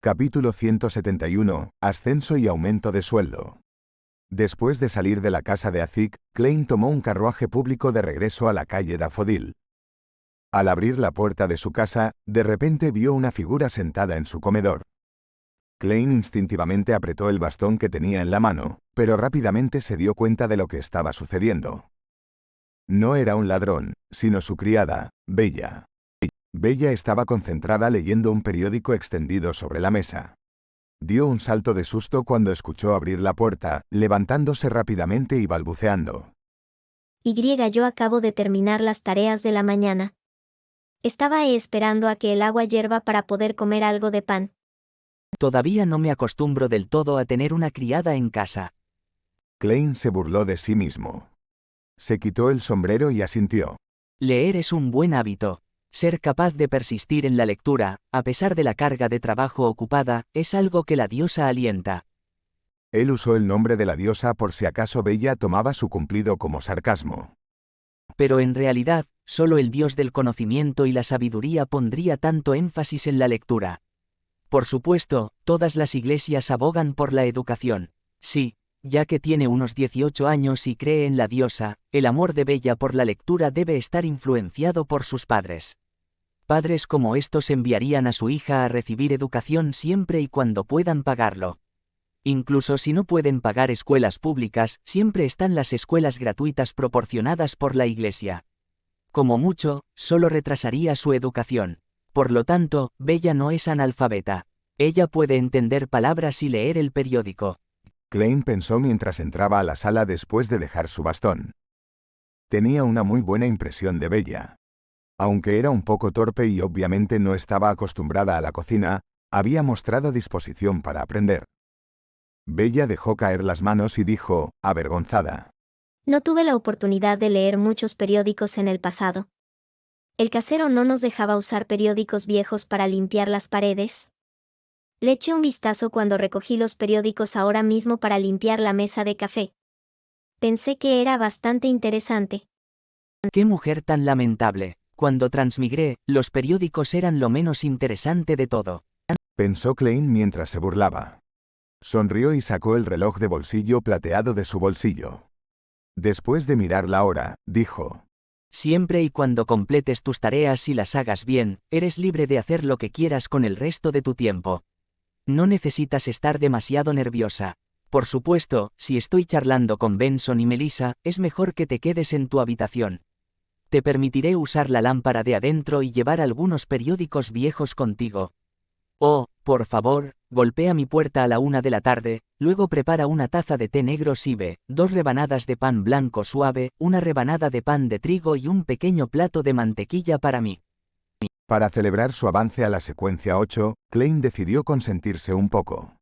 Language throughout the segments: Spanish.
Capítulo 171. Ascenso y aumento de sueldo. Después de salir de la casa de Azik, Klein tomó un carruaje público de regreso a la calle Dafodil. Al abrir la puerta de su casa, de repente vio una figura sentada en su comedor. Klein instintivamente apretó el bastón que tenía en la mano, pero rápidamente se dio cuenta de lo que estaba sucediendo. No era un ladrón, sino su criada, Bella. Bella estaba concentrada leyendo un periódico extendido sobre la mesa. Dio un salto de susto cuando escuchó abrir la puerta, levantándose rápidamente y balbuceando. Yo acabo de terminar las tareas de la mañana. Estaba esperando a que el agua hierva para poder comer algo de pan. Todavía no me acostumbro del todo a tener una criada en casa. Klein se burló de sí mismo. Se quitó el sombrero y asintió. Leer es un buen hábito. Ser capaz de persistir en la lectura, a pesar de la carga de trabajo ocupada, es algo que la diosa alienta. Él usó el nombre de la diosa por si acaso Bella tomaba su cumplido como sarcasmo. Pero en realidad, solo el dios del conocimiento y la sabiduría pondría tanto énfasis en la lectura. Por supuesto, todas las iglesias abogan por la educación. Sí, ya que tiene unos 18 años y cree en la diosa, el amor de Bella por la lectura debe estar influenciado por sus padres. Padres como estos enviarían a su hija a recibir educación siempre y cuando puedan pagarlo. Incluso si no pueden pagar escuelas públicas, siempre están las escuelas gratuitas proporcionadas por la iglesia. Como mucho, solo retrasaría su educación. Por lo tanto, Bella no es analfabeta. Ella puede entender palabras y leer el periódico. Klein pensó mientras entraba a la sala después de dejar su bastón. Tenía una muy buena impresión de Bella. Aunque era un poco torpe y obviamente no estaba acostumbrada a la cocina, había mostrado disposición para aprender. Bella dejó caer las manos y dijo, avergonzada. No tuve la oportunidad de leer muchos periódicos en el pasado. El casero no nos dejaba usar periódicos viejos para limpiar las paredes. Le eché un vistazo cuando recogí los periódicos ahora mismo para limpiar la mesa de café. Pensé que era bastante interesante. ¡Qué mujer tan lamentable! Cuando transmigré, los periódicos eran lo menos interesante de todo. Pensó Klein mientras se burlaba. Sonrió y sacó el reloj de bolsillo plateado de su bolsillo. Después de mirar la hora, dijo. Siempre y cuando completes tus tareas y las hagas bien, eres libre de hacer lo que quieras con el resto de tu tiempo. No necesitas estar demasiado nerviosa. Por supuesto, si estoy charlando con Benson y Melissa, es mejor que te quedes en tu habitación. Te permitiré usar la lámpara de adentro y llevar algunos periódicos viejos contigo. Oh, por favor, golpea mi puerta a la 1 de la tarde, luego prepara una taza de té negro Sibe, 2 rebanadas de pan blanco suave, una rebanada de pan de trigo y un pequeño plato de mantequilla para mí. Para celebrar su avance a la secuencia 8, Klein decidió consentirse un poco.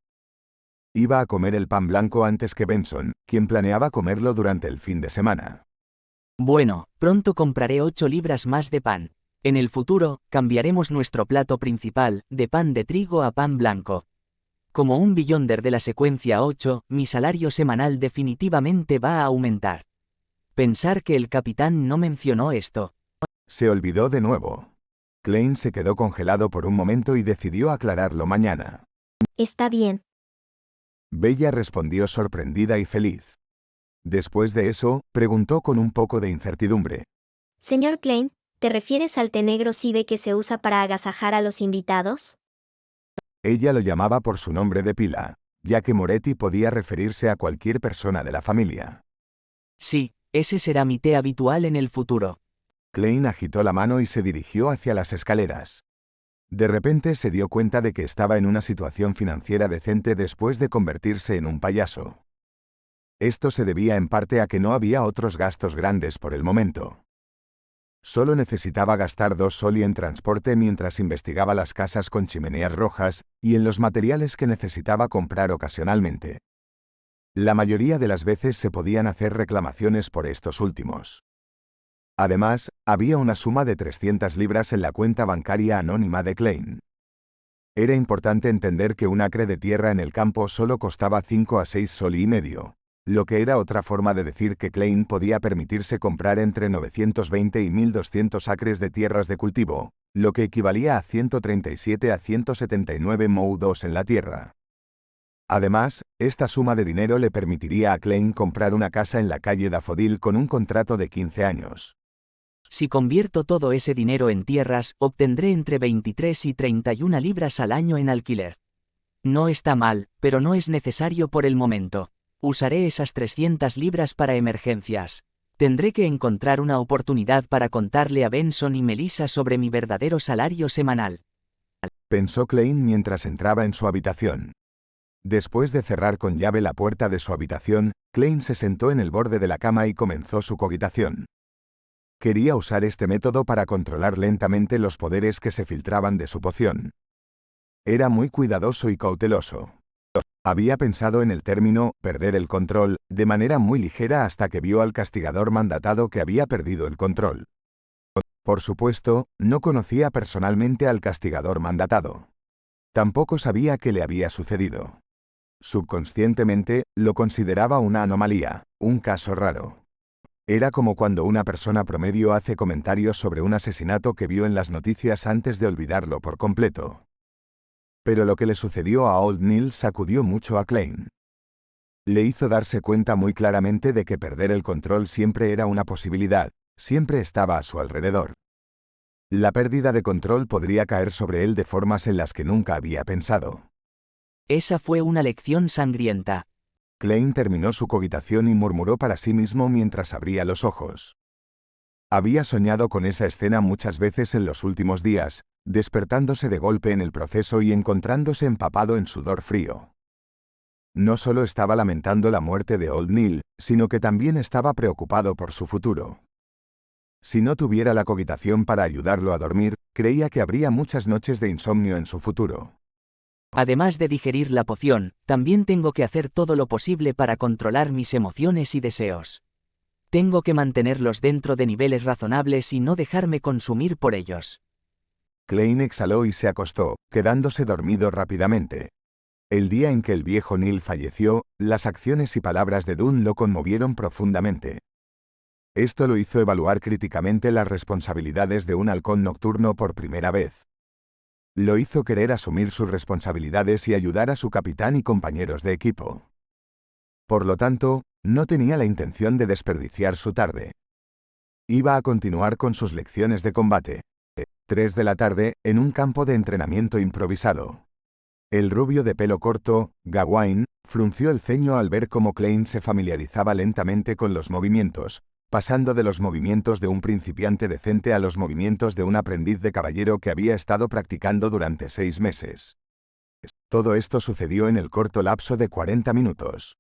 Iba a comer el pan blanco antes que Benson, quien planeaba comerlo durante el fin de semana. Bueno, pronto compraré 8 libras más de pan. En el futuro, cambiaremos nuestro plato principal, de pan de trigo a pan blanco. Como un billonder de la secuencia 8, mi salario semanal definitivamente va a aumentar. Pensar que el capitán no mencionó esto. Se olvidó de nuevo. Klein se quedó congelado por un momento y decidió aclararlo mañana. Está bien. Bella respondió sorprendida y feliz. Después de eso, preguntó con un poco de incertidumbre. Señor Klein, ¿te refieres al té negro Sibe que se usa para agasajar a los invitados? Ella lo llamaba por su nombre de pila, ya que Moretti podía referirse a cualquier persona de la familia. Sí, ese será mi té habitual en el futuro. Klein agitó la mano y se dirigió hacia las escaleras. De repente se dio cuenta de que estaba en una situación financiera decente después de convertirse en un payaso. Esto se debía en parte a que no había otros gastos grandes por el momento. Solo necesitaba gastar 2 soldi en transporte mientras investigaba las casas con chimeneas rojas y en los materiales que necesitaba comprar ocasionalmente. La mayoría de las veces se podían hacer reclamaciones por estos últimos. Además, había una suma de 300 libras en la cuenta bancaria anónima de Klein. Era importante entender que un acre de tierra en el campo solo costaba 5 a 6 soldi y medio, lo que era otra forma de decir que Klein podía permitirse comprar entre 920 y 1200 acres de tierras de cultivo, lo que equivalía a 137 a 179 mou2 en la tierra. Además, esta suma de dinero le permitiría a Klein comprar una casa en la calle Daffodil con un contrato de 15 años. Si convierto todo ese dinero en tierras, obtendré entre 23 y 31 libras al año en alquiler. No está mal, pero no es necesario por el momento. Usaré esas 300 libras para emergencias. Tendré que encontrar una oportunidad para contarle a Benson y Melissa sobre mi verdadero salario semanal. Pensó Klein mientras entraba en su habitación. Después de cerrar con llave la puerta de su habitación, Klein se sentó en el borde de la cama y comenzó su cogitación. Quería usar este método para controlar lentamente los poderes que se filtraban de su poción. Era muy cuidadoso y cauteloso. Había pensado en el término «perder el control» de manera muy ligera hasta que vio al castigador mandatado que había perdido el control. Por supuesto, no conocía personalmente al castigador mandatado. Tampoco sabía qué le había sucedido. Subconscientemente, lo consideraba una anomalía, un caso raro. Era como cuando una persona promedio hace comentarios sobre un asesinato que vio en las noticias antes de olvidarlo por completo. Pero lo que le sucedió a Old Neil sacudió mucho a Klein. Le hizo darse cuenta muy claramente de que perder el control siempre era una posibilidad, siempre estaba a su alrededor. La pérdida de control podría caer sobre él de formas en las que nunca había pensado. Esa fue una lección sangrienta. Klein terminó su cogitación y murmuró para sí mismo mientras abría los ojos. Había soñado con esa escena muchas veces en los últimos días, despertándose de golpe en el proceso y encontrándose empapado en sudor frío. No solo estaba lamentando la muerte de Old Neil, sino que también estaba preocupado por su futuro. Si no tuviera la cogitación para ayudarlo a dormir, creía que habría muchas noches de insomnio en su futuro. Además de digerir la poción, también tengo que hacer todo lo posible para controlar mis emociones y deseos. Tengo que mantenerlos dentro de niveles razonables y no dejarme consumir por ellos. Klein exhaló y se acostó, quedándose dormido rápidamente. El día en que el viejo Neil falleció, las acciones y palabras de Dunn lo conmovieron profundamente. Esto lo hizo evaluar críticamente las responsabilidades de un halcón nocturno por primera vez. Lo hizo querer asumir sus responsabilidades y ayudar a su capitán y compañeros de equipo. Por lo tanto, no tenía la intención de desperdiciar su tarde. Iba a continuar con sus lecciones de combate. 3 de la tarde, en un campo de entrenamiento improvisado. El rubio de pelo corto, Gawain, frunció el ceño al ver cómo Klein se familiarizaba lentamente con los movimientos, pasando de los movimientos de un principiante decente a los movimientos de un aprendiz de caballero que había estado practicando durante 6 meses. Todo esto sucedió en el corto lapso de 40 minutos.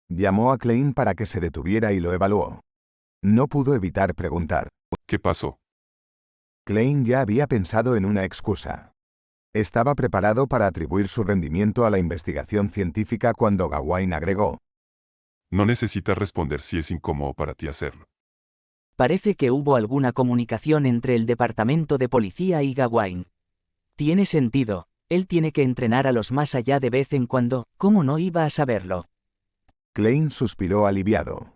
Llamó a Klein para que se detuviera y lo evaluó. No pudo evitar preguntar. ¿Qué pasó? Klein ya había pensado en una excusa. Estaba preparado para atribuir su rendimiento a la investigación científica cuando Gawain agregó. No necesitas responder si es incómodo para ti hacerlo. Parece que hubo alguna comunicación entre el departamento de policía y Gawain. Tiene sentido, él tiene que entrenar a los más allá de vez en cuando, ¿cómo no iba a saberlo? Klein suspiró aliviado.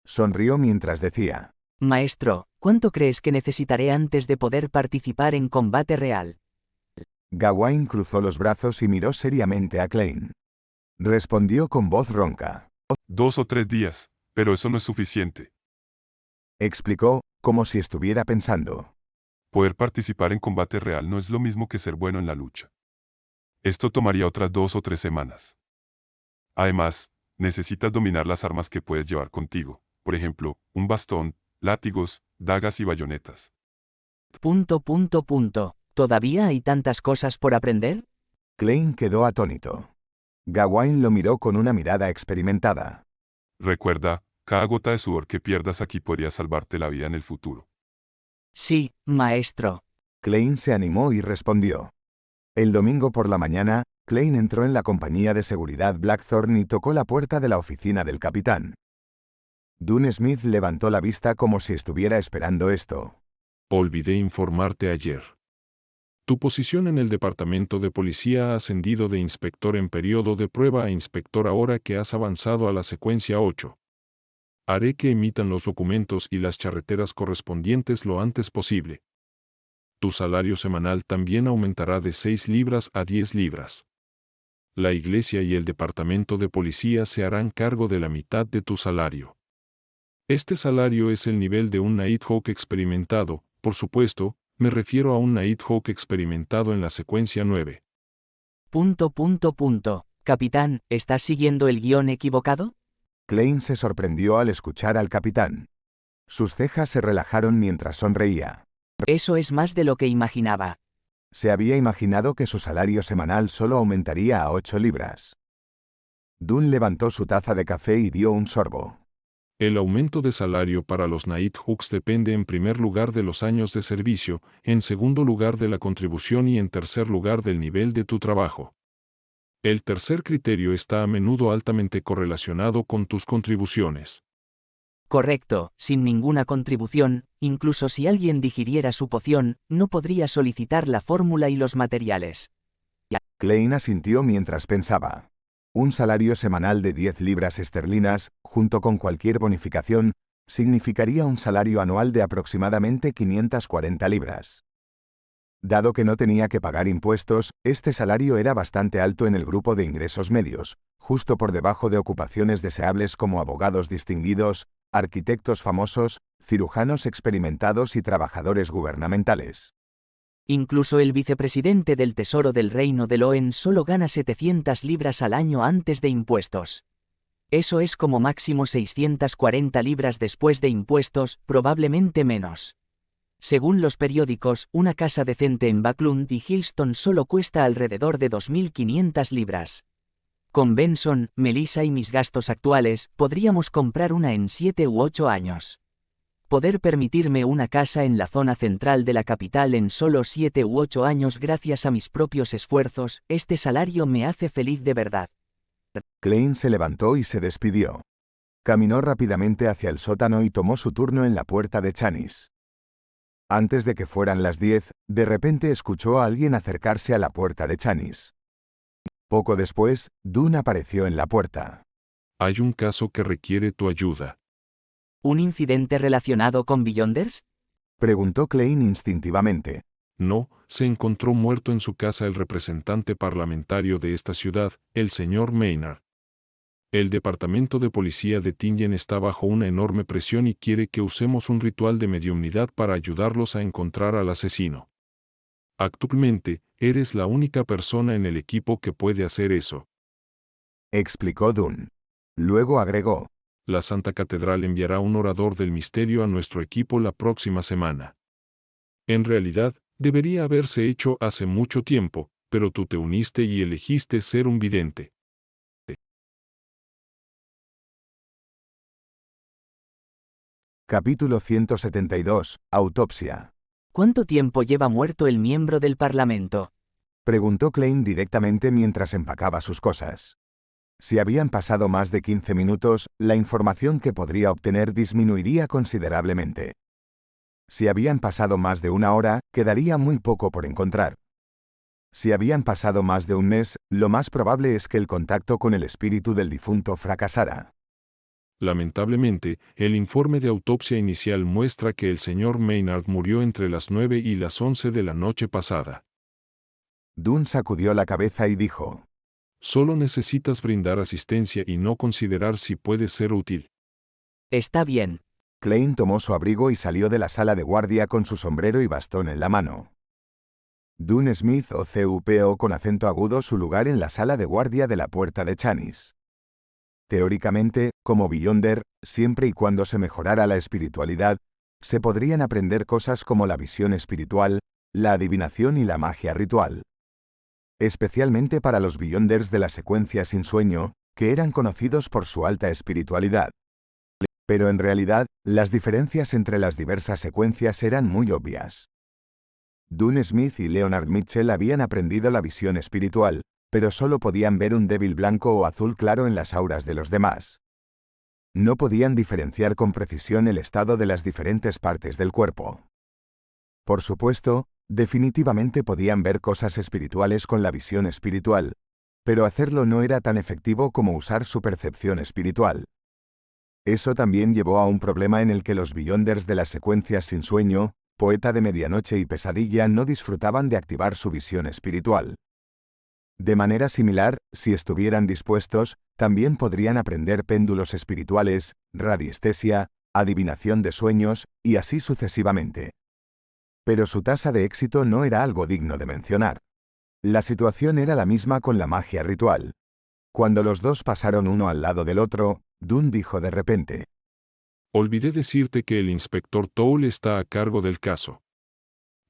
Sonrió mientras decía. Maestro, ¿cuánto crees que necesitaré antes de poder participar en combate real? Gawain cruzó los brazos y miró seriamente a Klein. Respondió con voz ronca. 2 o 3 días, pero eso no es suficiente. Explicó, como si estuviera pensando. Poder participar en combate real no es lo mismo que ser bueno en la lucha. Esto tomaría otras 2 o 3 semanas. Además, necesitas dominar las armas que puedes llevar contigo, por ejemplo, un bastón, látigos, dagas y bayonetas. ¿Todavía hay tantas cosas por aprender? Klein quedó atónito. Gawain lo miró con una mirada experimentada. Recuerda, cada gota de sudor que pierdas aquí podría salvarte la vida en el futuro. Sí, maestro. Klein se animó y respondió. El domingo por la mañana, Klein entró en la compañía de seguridad Blackthorn y tocó la puerta de la oficina del capitán. Dunn Smith levantó la vista como si estuviera esperando esto. Olvidé informarte ayer. Tu posición en el departamento de policía ha ascendido de inspector en periodo de prueba a inspector ahora que has avanzado a la secuencia 8. Haré que emitan los documentos y las charreteras correspondientes lo antes posible. Tu salario semanal también aumentará de 6 libras a 10 libras. La iglesia y el departamento de policía se harán cargo de la mitad de tu salario. Este salario es el nivel de un Nighthawk experimentado, por supuesto, me refiero a un Nighthawk experimentado en la secuencia 9. Capitán, ¿estás siguiendo el guión equivocado? Klein se sorprendió al escuchar al capitán. Sus cejas se relajaron mientras sonreía. Eso es más de lo que imaginaba. Se había imaginado que su salario semanal solo aumentaría a 8 libras. Dunn levantó su taza de café y dio un sorbo. El aumento de salario para los Nighthawks depende en primer lugar de los años de servicio, en segundo lugar de la contribución y en tercer lugar del nivel de tu trabajo. El tercer criterio está a menudo altamente correlacionado con tus contribuciones. Correcto, sin ninguna contribución, incluso si alguien digiriera su poción, no podría solicitar la fórmula y los materiales. Klein asintió mientras pensaba. Un salario semanal de 10 libras esterlinas, junto con cualquier bonificación, significaría un salario anual de aproximadamente 540 libras. Dado que no tenía que pagar impuestos, este salario era bastante alto en el grupo de ingresos medios, justo por debajo de ocupaciones deseables como abogados distinguidos, arquitectos famosos, cirujanos experimentados y trabajadores gubernamentales. Incluso el vicepresidente del Tesoro del Reino de Loen solo gana 700 libras al año antes de impuestos. Eso es como máximo 640 libras después de impuestos, probablemente menos. Según los periódicos, una casa decente en Backlund y Hillston solo cuesta alrededor de 2.500 libras. Con Benson, Melissa y mis gastos actuales, podríamos comprar una en 7 u 8 años. Poder permitirme una casa en la zona central de la capital en solo 7 u 8 años gracias a mis propios esfuerzos, este salario me hace feliz de verdad. Klein se levantó y se despidió. Caminó rápidamente hacia el sótano y tomó su turno en la puerta de Chanis. Antes de que fueran las 10, de repente escuchó a alguien acercarse a la puerta de Chanis. Poco después, Dunn apareció en la puerta. Hay un caso que requiere tu ayuda. ¿Un incidente relacionado con Beyonders? Preguntó Klein instintivamente. No, se encontró muerto en su casa el representante parlamentario de esta ciudad, el señor Maynard. El departamento de policía de Tingen está bajo una enorme presión y quiere que usemos un ritual de mediumnidad para ayudarlos a encontrar al asesino. Actualmente, eres la única persona en el equipo que puede hacer eso. Explicó Dunn. Luego agregó. La Santa Catedral enviará un orador del misterio a nuestro equipo la próxima semana. En realidad, debería haberse hecho hace mucho tiempo, pero tú te uniste y elegiste ser un vidente. Capítulo 172. Autopsia. ¿Cuánto tiempo lleva muerto el miembro del Parlamento? Preguntó Klein directamente mientras empacaba sus cosas. Si habían pasado más de 15 minutos, la información que podría obtener disminuiría considerablemente. Si habían pasado más de una hora, quedaría muy poco por encontrar. Si habían pasado más de un mes, lo más probable es que el contacto con el espíritu del difunto fracasara. Lamentablemente, el informe de autopsia inicial muestra que el señor Maynard murió entre las 9 y las 11 de la noche pasada. Dunn sacudió la cabeza y dijo. Solo necesitas brindar asistencia y no considerar si puede ser útil. Está bien. Klein tomó su abrigo y salió de la sala de guardia con su sombrero y bastón en la mano. Dunn Smith ocupó con acento agudo su lugar en la sala de guardia de la puerta de Chanis. Teóricamente, como Beyonder, siempre y cuando se mejorara la espiritualidad, se podrían aprender cosas como la visión espiritual, la adivinación y la magia ritual. Especialmente para los Beyonders de la secuencia sin sueño, que eran conocidos por su alta espiritualidad. Pero en realidad, las diferencias entre las diversas secuencias eran muy obvias. Dunn Smith y Leonard Mitchell habían aprendido la visión espiritual, pero solo podían ver un débil blanco o azul claro en las auras de los demás. No podían diferenciar con precisión el estado de las diferentes partes del cuerpo. Por supuesto, Definitivamente podían ver cosas espirituales con la visión espiritual, pero hacerlo no era tan efectivo como usar su percepción espiritual. Eso también llevó a un problema en el que los Beyonders de las secuencias sin sueño, Poeta de Medianoche y Pesadilla no disfrutaban de activar su visión espiritual. De manera similar, si estuvieran dispuestos, también podrían aprender péndulos espirituales, radiestesia, adivinación de sueños, y así sucesivamente. Pero su tasa de éxito no era algo digno de mencionar. La situación era la misma con la magia ritual. Cuando los dos pasaron uno al lado del otro, Dunn dijo de repente: Olvidé decirte que el inspector Toole está a cargo del caso.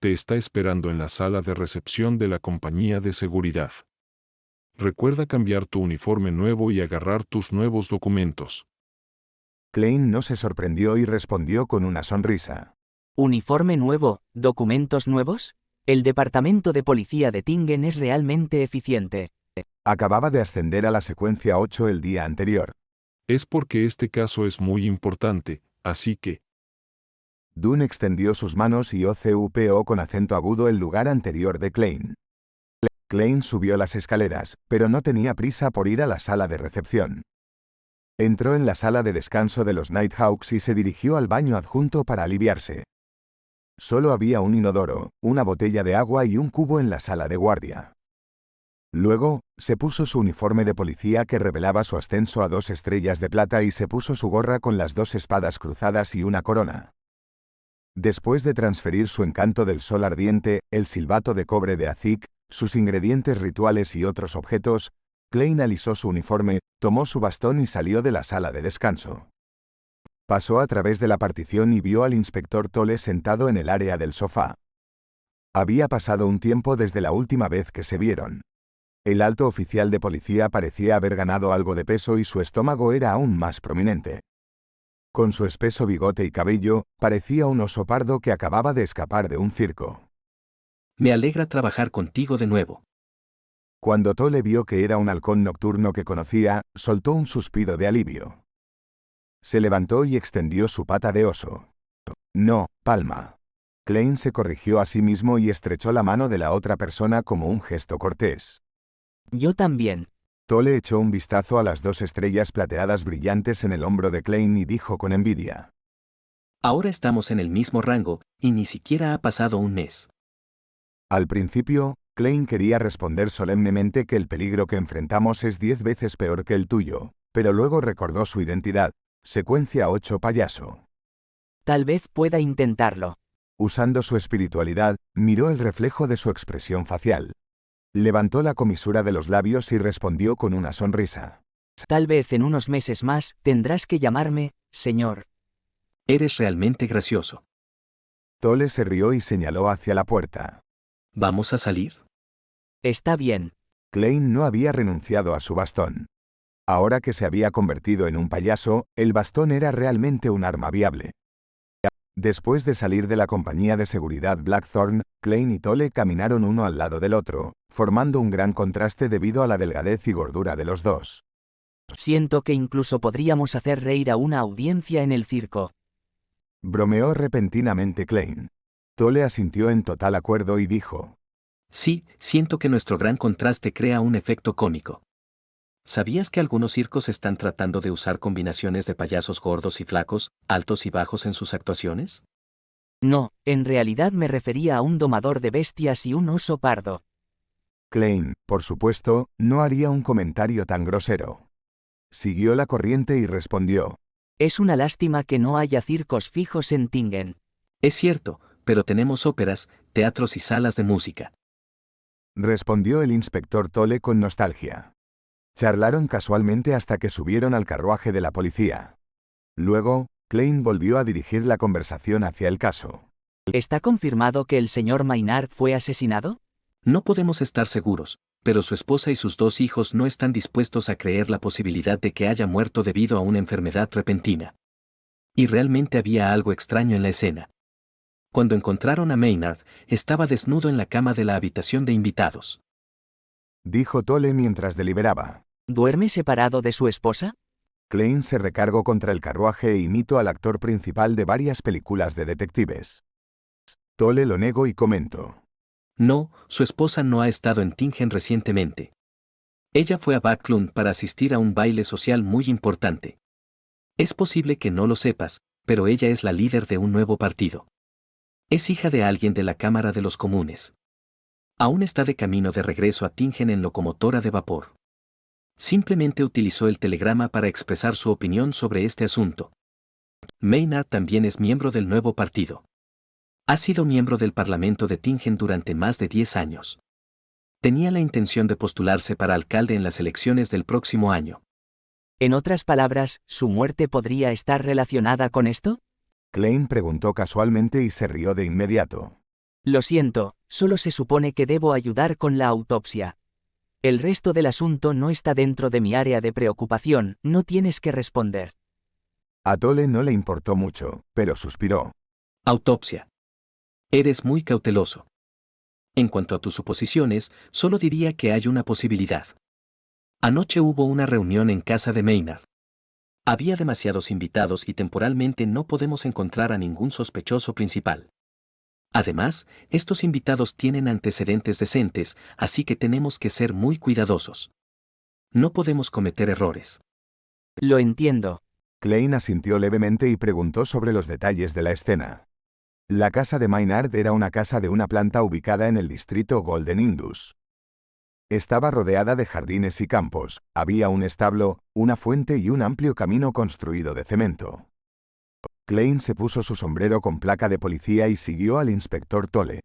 Te está esperando en la sala de recepción de la compañía de seguridad. Recuerda cambiar tu uniforme nuevo y agarrar tus nuevos documentos. Klein no se sorprendió y respondió con una sonrisa. ¿Uniforme nuevo, documentos nuevos? El departamento de policía de Tingen es realmente eficiente. Acababa de ascender a la secuencia 8 el día anterior. Es porque este caso es muy importante, así que... Dunn extendió sus manos y ocupó con acento agudo el lugar anterior de Klein. Klein subió las escaleras, pero no tenía prisa por ir a la sala de recepción. Entró en la sala de descanso de los Nighthawks y se dirigió al baño adjunto para aliviarse. Solo había un inodoro, una botella de agua y un cubo en la sala de guardia. Luego, se puso su uniforme de policía que revelaba su ascenso a 2 estrellas de plata y se puso su gorra con las 2 espadas cruzadas y una corona. Después de transferir su encanto del sol ardiente, el silbato de cobre de Azik, sus ingredientes rituales y otros objetos, Klein alisó su uniforme, tomó su bastón y salió de la sala de descanso. Pasó a través de la partición y vio al inspector Toole sentado en el área del sofá. Había pasado un tiempo desde la última vez que se vieron. El alto oficial de policía parecía haber ganado algo de peso y su estómago era aún más prominente. Con su espeso bigote y cabello, parecía un oso pardo que acababa de escapar de un circo. Me alegra trabajar contigo de nuevo. Cuando Toole vio que era un halcón nocturno que conocía, soltó un suspiro de alivio. Se levantó y extendió su pata de oso. No, palma. Klein se corrigió a sí mismo y estrechó la mano de la otra persona como un gesto cortés. Yo también. Toole echó un vistazo a las 2 estrellas plateadas brillantes en el hombro de Klein y dijo con envidia: Ahora estamos en el mismo rango, y ni siquiera ha pasado un mes. Al principio, Klein quería responder solemnemente que el peligro que enfrentamos es 10 veces peor que el tuyo, pero luego recordó su identidad, secuencia 8 payaso. Tal vez pueda intentarlo. Usando su espiritualidad, miró el reflejo de su expresión facial. Levantó la comisura de los labios y respondió con una sonrisa. Tal vez en unos meses más tendrás que llamarme, señor. Eres realmente gracioso. Toole se rió y señaló hacia la puerta. ¿Vamos a salir? Está bien. Klein no había renunciado a su bastón. Ahora que se había convertido en un payaso, el bastón era realmente un arma viable. Después de salir de la compañía de seguridad Blackthorn, Klein y Toole caminaron uno al lado del otro, formando un gran contraste debido a la delgadez y gordura de los dos. Siento que incluso podríamos hacer reír a una audiencia en el circo. Bromeó repentinamente Klein. Toole asintió en total acuerdo y dijo: Sí, siento que nuestro gran contraste crea un efecto cómico. ¿Sabías que algunos circos están tratando de usar combinaciones de payasos gordos y flacos, altos y bajos en sus actuaciones? No, en realidad me refería a un domador de bestias y un oso pardo. Klein, por supuesto, no haría un comentario tan grosero. Siguió la corriente y respondió: Es una lástima que no haya circos fijos en Tingen. Es cierto, pero tenemos óperas, teatros y salas de música. Respondió el inspector Toole con nostalgia. Charlaron casualmente hasta que subieron al carruaje de la policía. Luego, Klein volvió a dirigir la conversación hacia el caso. ¿Está confirmado que el señor Maynard fue asesinado? No podemos estar seguros, pero su esposa y sus 2 hijos no están dispuestos a creer la posibilidad de que haya muerto debido a una enfermedad repentina. Y realmente había algo extraño en la escena. Cuando encontraron a Maynard, estaba desnudo en la cama de la habitación de invitados. Dijo Toole mientras deliberaba. ¿Duerme separado de su esposa? Klein se recargó contra el carruaje e imitó al actor principal de varias películas de detectives. Toole lo negó y comentó: No, su esposa no ha estado en Tingen recientemente. Ella fue a Backlund para asistir a un baile social muy importante. Es posible que no lo sepas, pero ella es la líder de un nuevo partido. Es hija de alguien de la Cámara de los Comunes. Aún está de camino de regreso a Tingen en locomotora de vapor. Simplemente utilizó el telegrama para expresar su opinión sobre este asunto. Maynard también es miembro del nuevo partido. Ha sido miembro del Parlamento de Tingen durante más de 10 años. Tenía la intención de postularse para alcalde en las elecciones del próximo año. En otras palabras, ¿su muerte podría estar relacionada con esto? Klein preguntó casualmente y se rió de inmediato. Lo siento, solo se supone que debo ayudar con la autopsia. El resto del asunto no está dentro de mi área de preocupación, no tienes que responder. A Tolle no le importó mucho, pero suspiró. Autopsia. Eres muy cauteloso. En cuanto a tus suposiciones, solo diría que hay una posibilidad. Anoche hubo una reunión en casa de Maynard. Había demasiados invitados y temporalmente no podemos encontrar a ningún sospechoso principal. Además, estos invitados tienen antecedentes decentes, así que tenemos que ser muy cuidadosos. No podemos cometer errores. Lo entiendo. Klein asintió levemente y preguntó sobre los detalles de la escena. La casa de Maynard era una casa de una planta ubicada en el distrito Golden Indus. Estaba rodeada de jardines y campos, había un establo, una fuente y un amplio camino construido de cemento. Klein se puso su sombrero con placa de policía y siguió al inspector Tolle.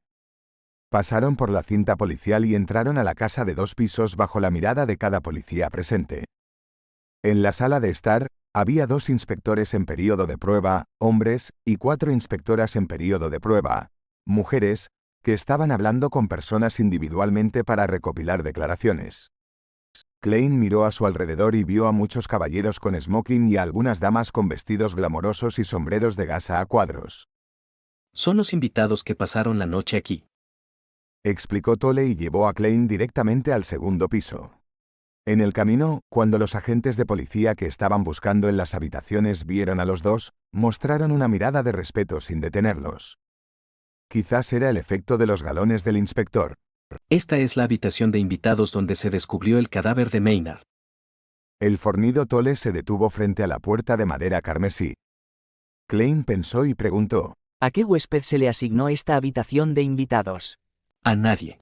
Pasaron por la cinta policial y entraron a la casa de 2 pisos bajo la mirada de cada policía presente. En la sala de estar, había 2 inspectores en período de prueba, hombres, y 4 inspectoras en período de prueba, mujeres, que estaban hablando con personas individualmente para recopilar declaraciones. Klein miró a su alrededor y vio a muchos caballeros con smoking y a algunas damas con vestidos glamorosos y sombreros de gasa a cuadros. Son los invitados que pasaron la noche aquí. Explicó Tolle y llevó a Klein directamente al segundo piso. En el camino, cuando los agentes de policía que estaban buscando en las habitaciones vieron a los 2, mostraron una mirada de respeto sin detenerlos. Quizás era el efecto de los galones del inspector. Esta es la habitación de invitados donde se descubrió el cadáver de Maynard. El fornido Tolle se detuvo frente a la puerta de madera carmesí. Klein pensó y preguntó. ¿A qué huésped se le asignó esta habitación de invitados? A nadie.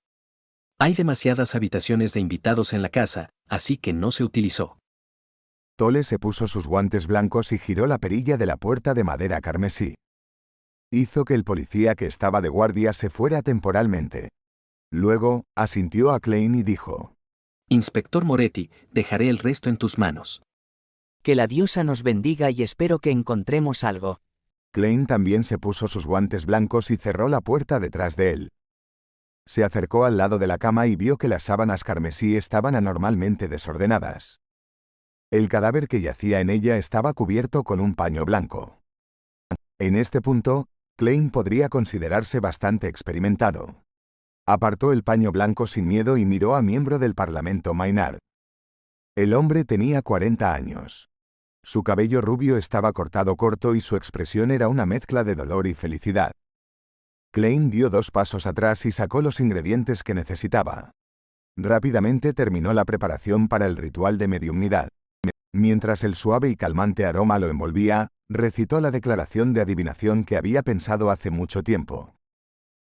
Hay demasiadas habitaciones de invitados en la casa, así que no se utilizó. Tolle se puso sus guantes blancos y giró la perilla de la puerta de madera carmesí. Hizo que el policía que estaba de guardia se fuera temporalmente. Luego, asintió a Klein y dijo. Inspector Moretti, dejaré el resto en tus manos. Que la diosa nos bendiga y espero que encontremos algo. Klein también se puso sus guantes blancos y cerró la puerta detrás de él. Se acercó al lado de la cama y vio que las sábanas carmesí estaban anormalmente desordenadas. El cadáver que yacía en ella estaba cubierto con un paño blanco. En este punto, Klein podría considerarse bastante experimentado. Apartó el paño blanco sin miedo y miró a miembro del Parlamento Maynard. El hombre tenía 40 años. Su cabello rubio estaba cortado corto y su expresión era una mezcla de dolor y felicidad. Klein dio 2 pasos atrás y sacó los ingredientes que necesitaba. Rápidamente terminó la preparación para el ritual de mediumnidad. Mientras el suave y calmante aroma lo envolvía, recitó la declaración de adivinación que había pensado hace mucho tiempo.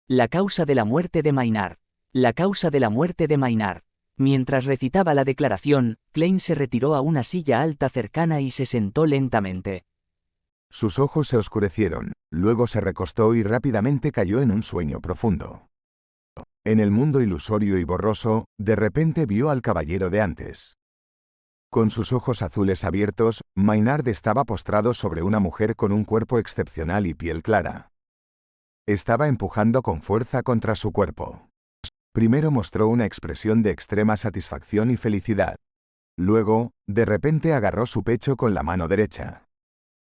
La causa de la muerte de Maynard. La causa de la muerte de Maynard. Mientras recitaba la declaración, Klein se retiró a una silla alta cercana y se sentó lentamente. Sus ojos se oscurecieron, luego se recostó y rápidamente cayó en un sueño profundo. En el mundo ilusorio y borroso, de repente vio al caballero de antes. Con sus ojos azules abiertos, Maynard estaba postrado sobre una mujer con un cuerpo excepcional y piel clara. Estaba empujando con fuerza contra su cuerpo. Primero mostró una expresión de extrema satisfacción y felicidad. Luego, de repente agarró su pecho con la mano derecha.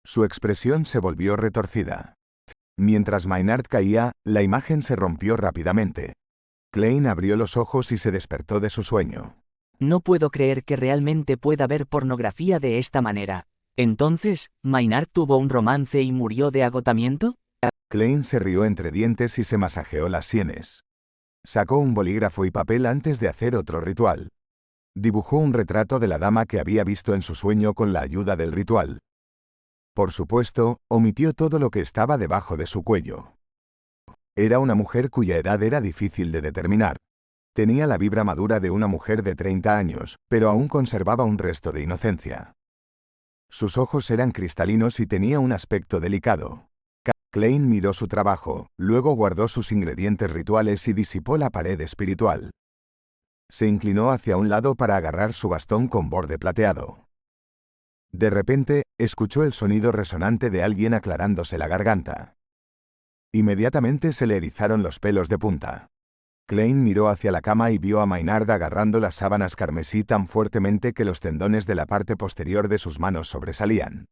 Su expresión se volvió retorcida. Mientras Maynard caía, la imagen se rompió rápidamente. Klein abrió los ojos y se despertó de su sueño. No puedo creer que realmente pueda ver pornografía de esta manera. Entonces, ¿Maynard tuvo un romance y murió de agotamiento? Klein se rió entre dientes y se masajeó las sienes. Sacó un bolígrafo y papel antes de hacer otro ritual. Dibujó un retrato de la dama que había visto en su sueño con la ayuda del ritual. Por supuesto, omitió todo lo que estaba debajo de su cuello. Era una mujer cuya edad era difícil de determinar. Tenía la vibra madura de una mujer de 30 años, pero aún conservaba un resto de inocencia. Sus ojos eran cristalinos y tenía un aspecto delicado. Klein miró su trabajo, luego guardó sus ingredientes rituales y disipó la pared espiritual. Se inclinó hacia un lado para agarrar su bastón con borde plateado. De repente, escuchó el sonido resonante de alguien aclarándose la garganta. Inmediatamente se le erizaron los pelos de punta. Klein miró hacia la cama y vio a Maynard agarrando las sábanas carmesí tan fuertemente que los tendones de la parte posterior de sus manos sobresalían.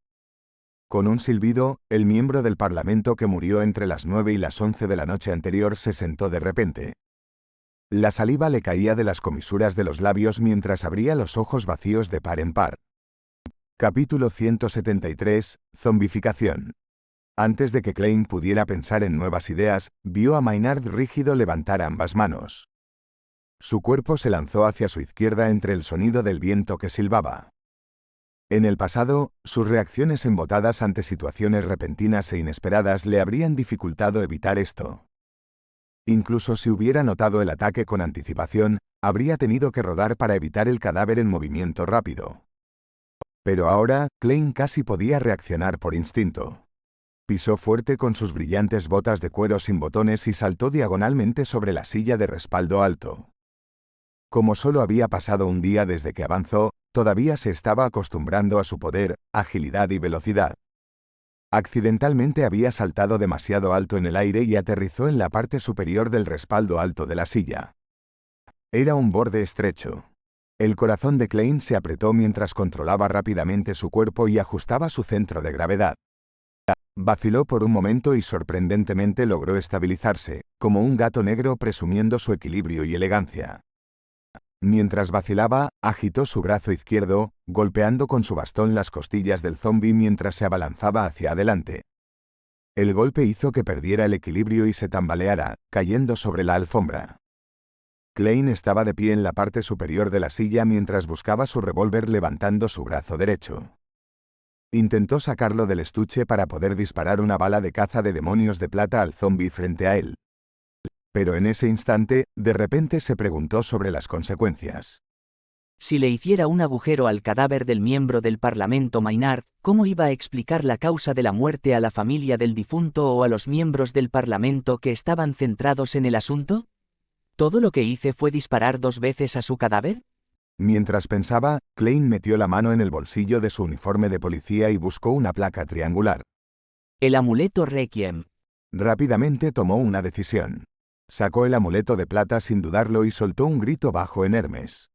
Con un silbido, el miembro del Parlamento que murió entre las 9 y las 11 de la noche anterior se sentó de repente. La saliva le caía de las comisuras de los labios mientras abría los ojos vacíos de par en par. Capítulo 173. Zombificación. Antes de que Klein pudiera pensar en nuevas ideas, vio a Maynard rígido levantar ambas manos. Su cuerpo se lanzó hacia su izquierda entre el sonido del viento que silbaba. En el pasado, sus reacciones embotadas ante situaciones repentinas e inesperadas le habrían dificultado evitar esto. Incluso si hubiera notado el ataque con anticipación, habría tenido que rodar para evitar el cadáver en movimiento rápido. Pero ahora, Klein casi podía reaccionar por instinto. Pisó fuerte con sus brillantes botas de cuero sin botones y saltó diagonalmente sobre la silla de respaldo alto. Como solo había pasado un día desde que avanzó, todavía se estaba acostumbrando a su poder, agilidad y velocidad. Accidentalmente había saltado demasiado alto en el aire y aterrizó en la parte superior del respaldo alto de la silla. Era un borde estrecho. El corazón de Klein se apretó mientras controlaba rápidamente su cuerpo y ajustaba su centro de gravedad. Vaciló por un momento y sorprendentemente logró estabilizarse, como un gato negro presumiendo su equilibrio y elegancia. Mientras vacilaba, agitó su brazo izquierdo, golpeando con su bastón las costillas del zombi mientras se abalanzaba hacia adelante. El golpe hizo que perdiera el equilibrio y se tambaleara, cayendo sobre la alfombra. Klein estaba de pie en la parte superior de la silla mientras buscaba su revólver levantando su brazo derecho. Intentó sacarlo del estuche para poder disparar una bala de caza de demonios de plata al zombi frente a él. Pero en ese instante, de repente se preguntó sobre las consecuencias. Si le hiciera un agujero al cadáver del miembro del Parlamento Maynard, ¿cómo iba a explicar la causa de la muerte a la familia del difunto o a los miembros del Parlamento que estaban centrados en el asunto? ¿Todo lo que hice fue disparar 2 veces a su cadáver? Mientras pensaba, Klein metió la mano en el bolsillo de su uniforme de policía y buscó una placa triangular. El amuleto Requiem. Rápidamente tomó una decisión. Sacó el amuleto de plata sin dudarlo y soltó un grito bajo en Hermes.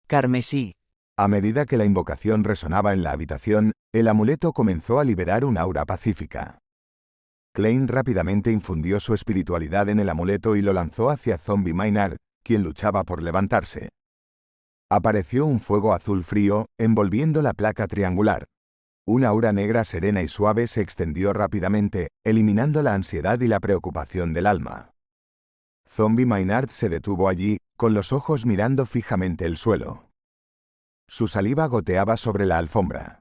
Carmesí. A medida que la invocación resonaba en la habitación, el amuleto comenzó a liberar un aura pacífica. Klein rápidamente infundió su espiritualidad en el amuleto y lo lanzó hacia Zombie Maynard, quien luchaba por levantarse. Apareció un fuego azul frío, envolviendo la placa triangular. Una aura negra serena y suave se extendió rápidamente, eliminando la ansiedad y la preocupación del alma. Zombie Maynard se detuvo allí, con los ojos mirando fijamente el suelo. Su saliva goteaba sobre la alfombra.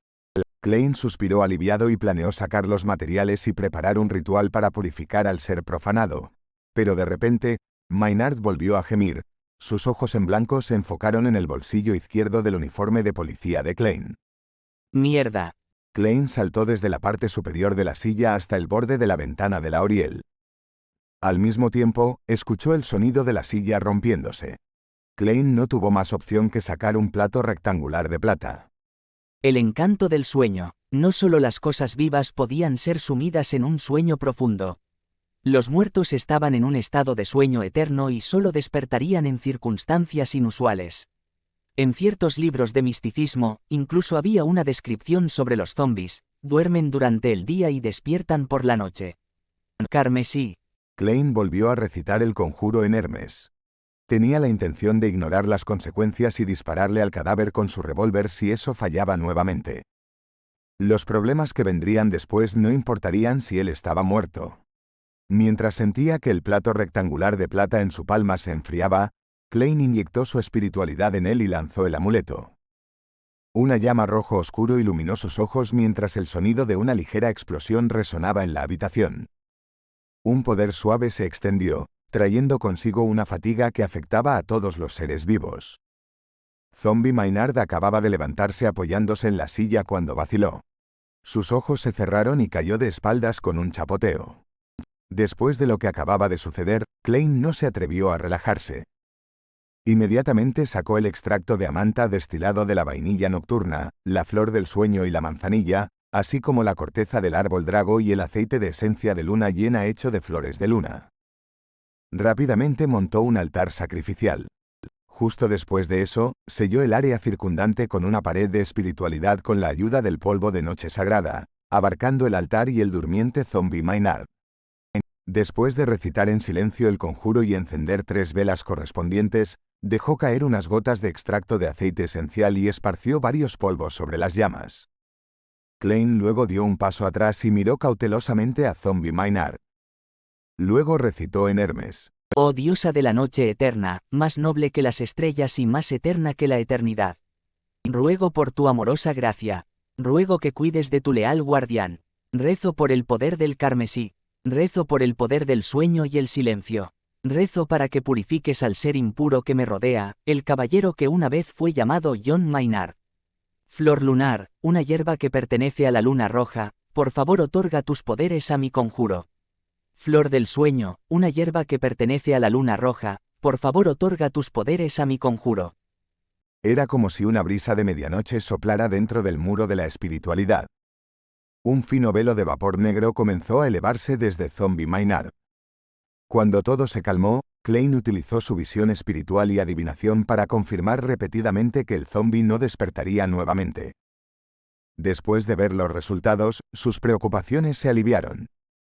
Klein suspiró aliviado y planeó sacar los materiales y preparar un ritual para purificar al ser profanado. Pero de repente, Maynard volvió a gemir. Sus ojos en blanco se enfocaron en el bolsillo izquierdo del uniforme de policía de Klein. Mierda. Klein saltó desde la parte superior de la silla hasta el borde de la ventana de la Oriel. Al mismo tiempo, escuchó el sonido de la silla rompiéndose. Klein no tuvo más opción que sacar un plato rectangular de plata. El encanto del sueño. No solo las cosas vivas podían ser sumidas en un sueño profundo. Los muertos estaban en un estado de sueño eterno y solo despertarían en circunstancias inusuales. En ciertos libros de misticismo, incluso había una descripción sobre los zombis: duermen durante el día y despiertan por la noche. Carmesí. Klein volvió a recitar el conjuro en Hermes. Tenía la intención de ignorar las consecuencias y dispararle al cadáver con su revólver si eso fallaba nuevamente. Los problemas que vendrían después no importarían si él estaba muerto. Mientras sentía que el plato rectangular de plata en su palma se enfriaba, Klein inyectó su espiritualidad en él y lanzó el amuleto. Una llama rojo oscuro iluminó sus ojos mientras el sonido de una ligera explosión resonaba en la habitación. Un poder suave se extendió, trayendo consigo una fatiga que afectaba a todos los seres vivos. Zombie Maynard acababa de levantarse apoyándose en la silla cuando vaciló. Sus ojos se cerraron y cayó de espaldas con un chapoteo. Después de lo que acababa de suceder, Klein no se atrevió a relajarse. Inmediatamente sacó el extracto de amanta destilado de la vainilla nocturna, la flor del sueño y la manzanilla, así como la corteza del árbol drago y el aceite de esencia de luna llena hecho de flores de luna. Rápidamente montó un altar sacrificial. Justo después de eso, selló el área circundante con una pared de espiritualidad con la ayuda del polvo de noche sagrada, abarcando el altar y el durmiente Zombie Maynard. Después de recitar en silencio el conjuro y encender 3 velas correspondientes, dejó caer unas gotas de extracto de aceite esencial y esparció varios polvos sobre las llamas. Klein luego dio un paso atrás y miró cautelosamente a Zombie Maynard. Luego recitó en Hermes: Oh diosa de la noche eterna, más noble que las estrellas y más eterna que la eternidad. Ruego por tu amorosa gracia. Ruego que cuides de tu leal guardián. Rezo por el poder del carmesí. Rezo por el poder del sueño y el silencio. Rezo para que purifiques al ser impuro que me rodea, el caballero que una vez fue llamado John Maynard. Flor lunar, una hierba que pertenece a la luna roja, por favor otorga tus poderes a mi conjuro. Flor del sueño, una hierba que pertenece a la luna roja, por favor otorga tus poderes a mi conjuro. Era como si una brisa de medianoche soplara dentro del muro de la espiritualidad. Un fino velo de vapor negro comenzó a elevarse desde Zombie Maynard. Cuando todo se calmó, Klein utilizó su visión espiritual y adivinación para confirmar repetidamente que el zombie no despertaría nuevamente. Después de ver los resultados, sus preocupaciones se aliviaron.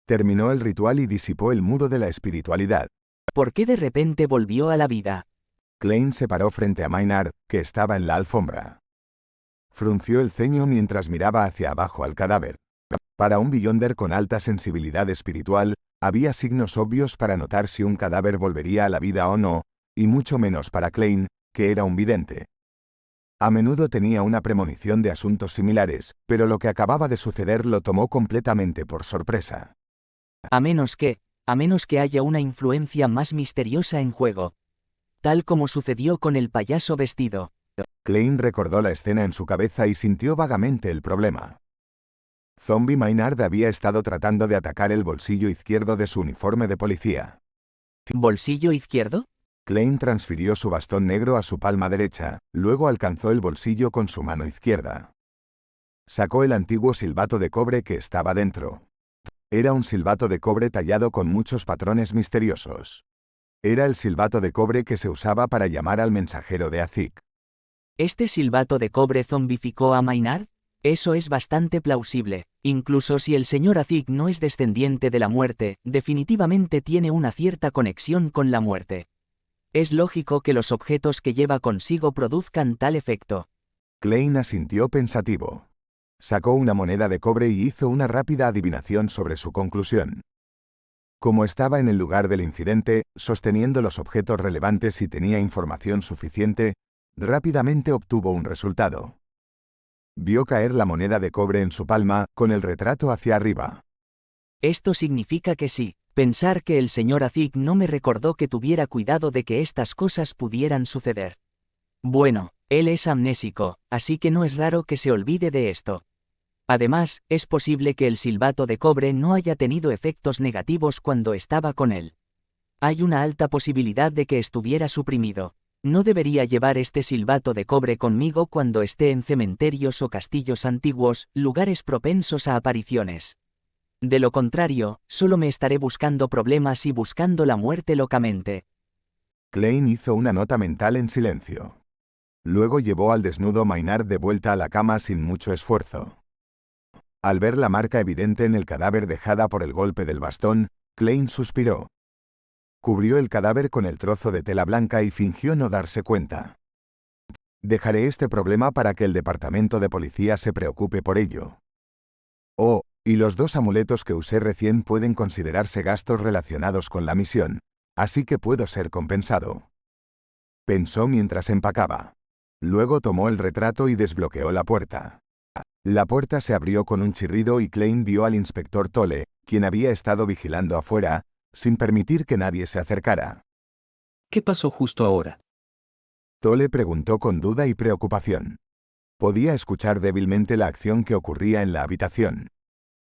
Terminó el ritual y disipó el muro de la espiritualidad. ¿Por qué de repente volvió a la vida? Klein se paró frente a Maynard, que estaba en la alfombra. Frunció el ceño mientras miraba hacia abajo al cadáver. Para un Beyonder con alta sensibilidad espiritual, había signos obvios para notar si un cadáver volvería a la vida o no, y mucho menos para Klein, que era un vidente. A menudo tenía una premonición de asuntos similares, pero lo que acababa de suceder lo tomó completamente por sorpresa. A menos que haya una influencia más misteriosa en juego. Tal como sucedió con el payaso vestido. Klein recordó la escena en su cabeza y sintió vagamente el problema. Zombie Maynard había estado tratando de atacar el bolsillo izquierdo de su uniforme de policía. ¿Bolsillo izquierdo? Klein transfirió su bastón negro a su palma derecha, luego alcanzó el bolsillo con su mano izquierda. Sacó el antiguo silbato de cobre que estaba dentro. Era un silbato de cobre tallado con muchos patrones misteriosos. Era el silbato de cobre que se usaba para llamar al mensajero de Azik. ¿Este silbato de cobre zombificó a Maynard? Eso es bastante plausible. Incluso si el señor Azik no es descendiente de la muerte, definitivamente tiene una cierta conexión con la muerte. Es lógico que los objetos que lleva consigo produzcan tal efecto. Klein asintió pensativo. Sacó una moneda de cobre y hizo una rápida adivinación sobre su conclusión. Como estaba en el lugar del incidente, sosteniendo los objetos relevantes y tenía información suficiente, rápidamente obtuvo un resultado. Vio caer la moneda de cobre en su palma, con el retrato hacia arriba. Esto significa que sí. Pensar que el señor Azik no me recordó que tuviera cuidado de que estas cosas pudieran suceder. Bueno, él es amnésico, así que no es raro que se olvide de esto. Además, es posible que el silbato de cobre no haya tenido efectos negativos cuando estaba con él. Hay una alta posibilidad de que estuviera suprimido. No debería llevar este silbato de cobre conmigo cuando esté en cementerios o castillos antiguos, lugares propensos a apariciones. De lo contrario, solo me estaré buscando problemas y buscando la muerte locamente. Klein hizo una nota mental en silencio. Luego llevó al desnudo Maynard de vuelta a la cama sin mucho esfuerzo. Al ver la marca evidente en el cadáver dejada por el golpe del bastón, Klein suspiró. Cubrió el cadáver con el trozo de tela blanca y fingió no darse cuenta. Dejaré este problema para que el departamento de policía se preocupe por ello. Oh, Y los 2 amuletos que usé recién pueden considerarse gastos relacionados con la misión, así que puedo ser compensado. Pensó mientras empacaba. Luego tomó el retrato y desbloqueó la puerta. La puerta se abrió con un chirrido y Klein vio al inspector Tolle, quien había estado vigilando afuera, sin permitir que nadie se acercara. ¿Qué pasó justo ahora? Tolle preguntó con duda y preocupación. Podía escuchar débilmente la acción que ocurría en la habitación.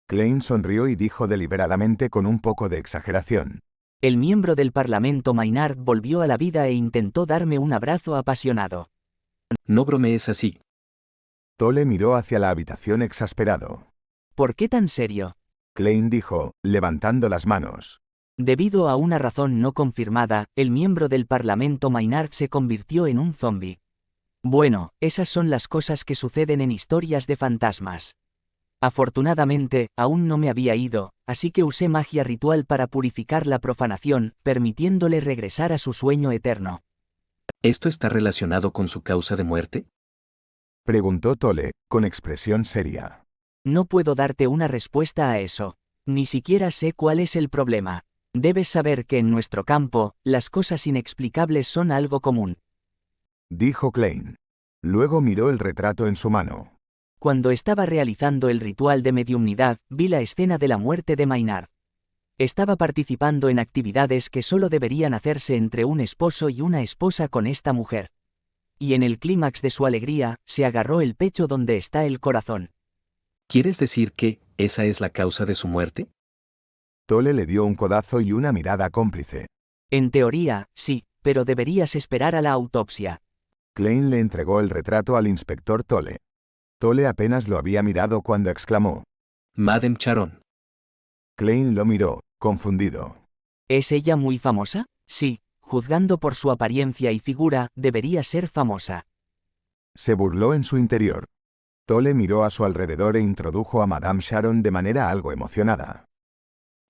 Klein sonrió y dijo deliberadamente con un poco de exageración. El miembro del Parlamento Maynard volvió a la vida e intentó darme un abrazo apasionado. No bromees así. Tolle miró hacia la habitación exasperado. ¿Por qué tan serio? Klein dijo, levantando las manos. Debido a una razón no confirmada, el miembro del Parlamento Maynard se convirtió en un zombi. Bueno, esas son las cosas que suceden en historias de fantasmas. Afortunadamente, aún no me había ido, así que usé magia ritual para purificar la profanación, permitiéndole regresar a su sueño eterno. ¿Esto está relacionado con su causa de muerte? Preguntó Tolle, con expresión seria. No puedo darte una respuesta a eso. Ni siquiera sé cuál es el problema. Debes saber que en nuestro campo, las cosas inexplicables son algo común. Dijo Klein. Luego miró el retrato en su mano. Cuando estaba realizando el ritual de mediumnidad, vi la escena de la muerte de Maynard. Estaba participando en actividades que solo deberían hacerse entre un esposo y una esposa con esta mujer. Y en el clímax de su alegría, se agarró el pecho donde está el corazón. ¿Quieres decir que esa es la causa de su muerte? Tolle le dio un codazo y una mirada cómplice. En teoría, sí, pero deberías esperar a la autopsia. Klein le entregó el retrato al inspector Tolle. Tolle apenas lo había mirado cuando exclamó. Madame Charon. Klein lo miró, confundido. ¿Es ella muy famosa? Sí, juzgando por su apariencia y figura, debería ser famosa. Se burló en su interior. Tolle miró a su alrededor e introdujo a Madame Sharon de manera algo emocionada.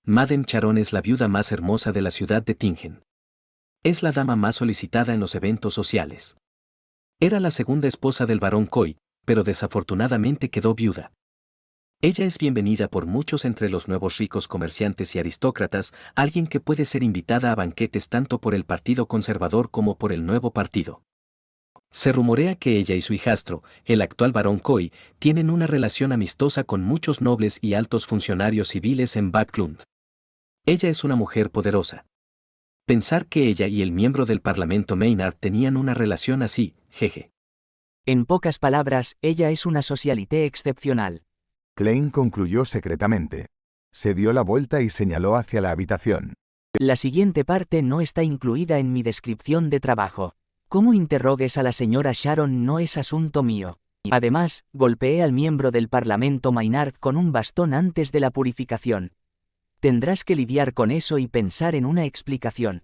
Madame Charon es la viuda más hermosa de la ciudad de Tingen. Es la dama más solicitada en los eventos sociales. Era la segunda esposa del barón Coy, pero desafortunadamente quedó viuda. Ella es bienvenida por muchos entre los nuevos ricos comerciantes y aristócratas, alguien que puede ser invitada a banquetes tanto por el Partido Conservador como por el nuevo partido. Se rumorea que ella y su hijastro, el actual barón Coy, tienen una relación amistosa con muchos nobles y altos funcionarios civiles en Backlund. Ella es una mujer poderosa. Pensar que ella y el miembro del Parlamento Maynard tenían una relación así, jeje. En pocas palabras, ella es una socialité excepcional. Klein concluyó secretamente. Se dio la vuelta y señaló hacia la habitación. La siguiente parte no está incluida en mi descripción de trabajo. Cómo interrogues a la señora Sharon no es asunto mío. Además, golpeé al miembro del Parlamento Maynard con un bastón antes de la purificación. Tendrás que lidiar con eso y pensar en una explicación.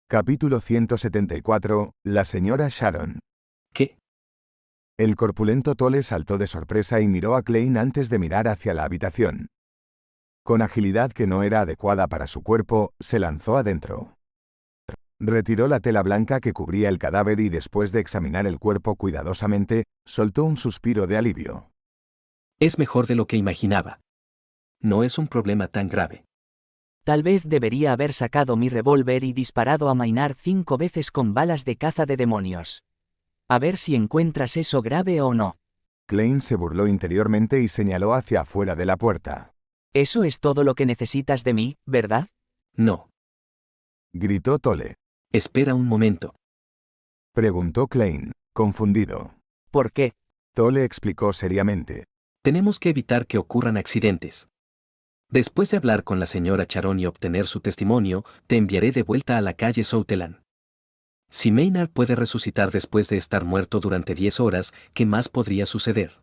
Capítulo 174. La señora Sharon. ¿Qué? El corpulento Tolle saltó de sorpresa y miró a Klein antes de mirar hacia la habitación. Con agilidad que no era adecuada para su cuerpo, se lanzó adentro. Retiró la tela blanca que cubría el cadáver y después de examinar el cuerpo cuidadosamente, soltó un suspiro de alivio. Es mejor de lo que imaginaba. No es un problema tan grave. Tal vez debería haber sacado mi revólver y disparado a Maynard 5 veces con balas de caza de demonios. A ver si encuentras eso grave o no. Klein se burló interiormente y señaló hacia afuera de la puerta. Eso es todo lo que necesitas de mí, ¿verdad? No. Gritó Tolle. Espera un momento. Preguntó Klein, confundido. ¿Por qué? Tolle explicó seriamente. Tenemos que evitar que ocurran accidentes. Después de hablar con la señora Charon y obtener su testimonio, te enviaré de vuelta a la calle Soutelan. Si Maynard puede resucitar después de estar muerto durante 10 horas, ¿qué más podría suceder?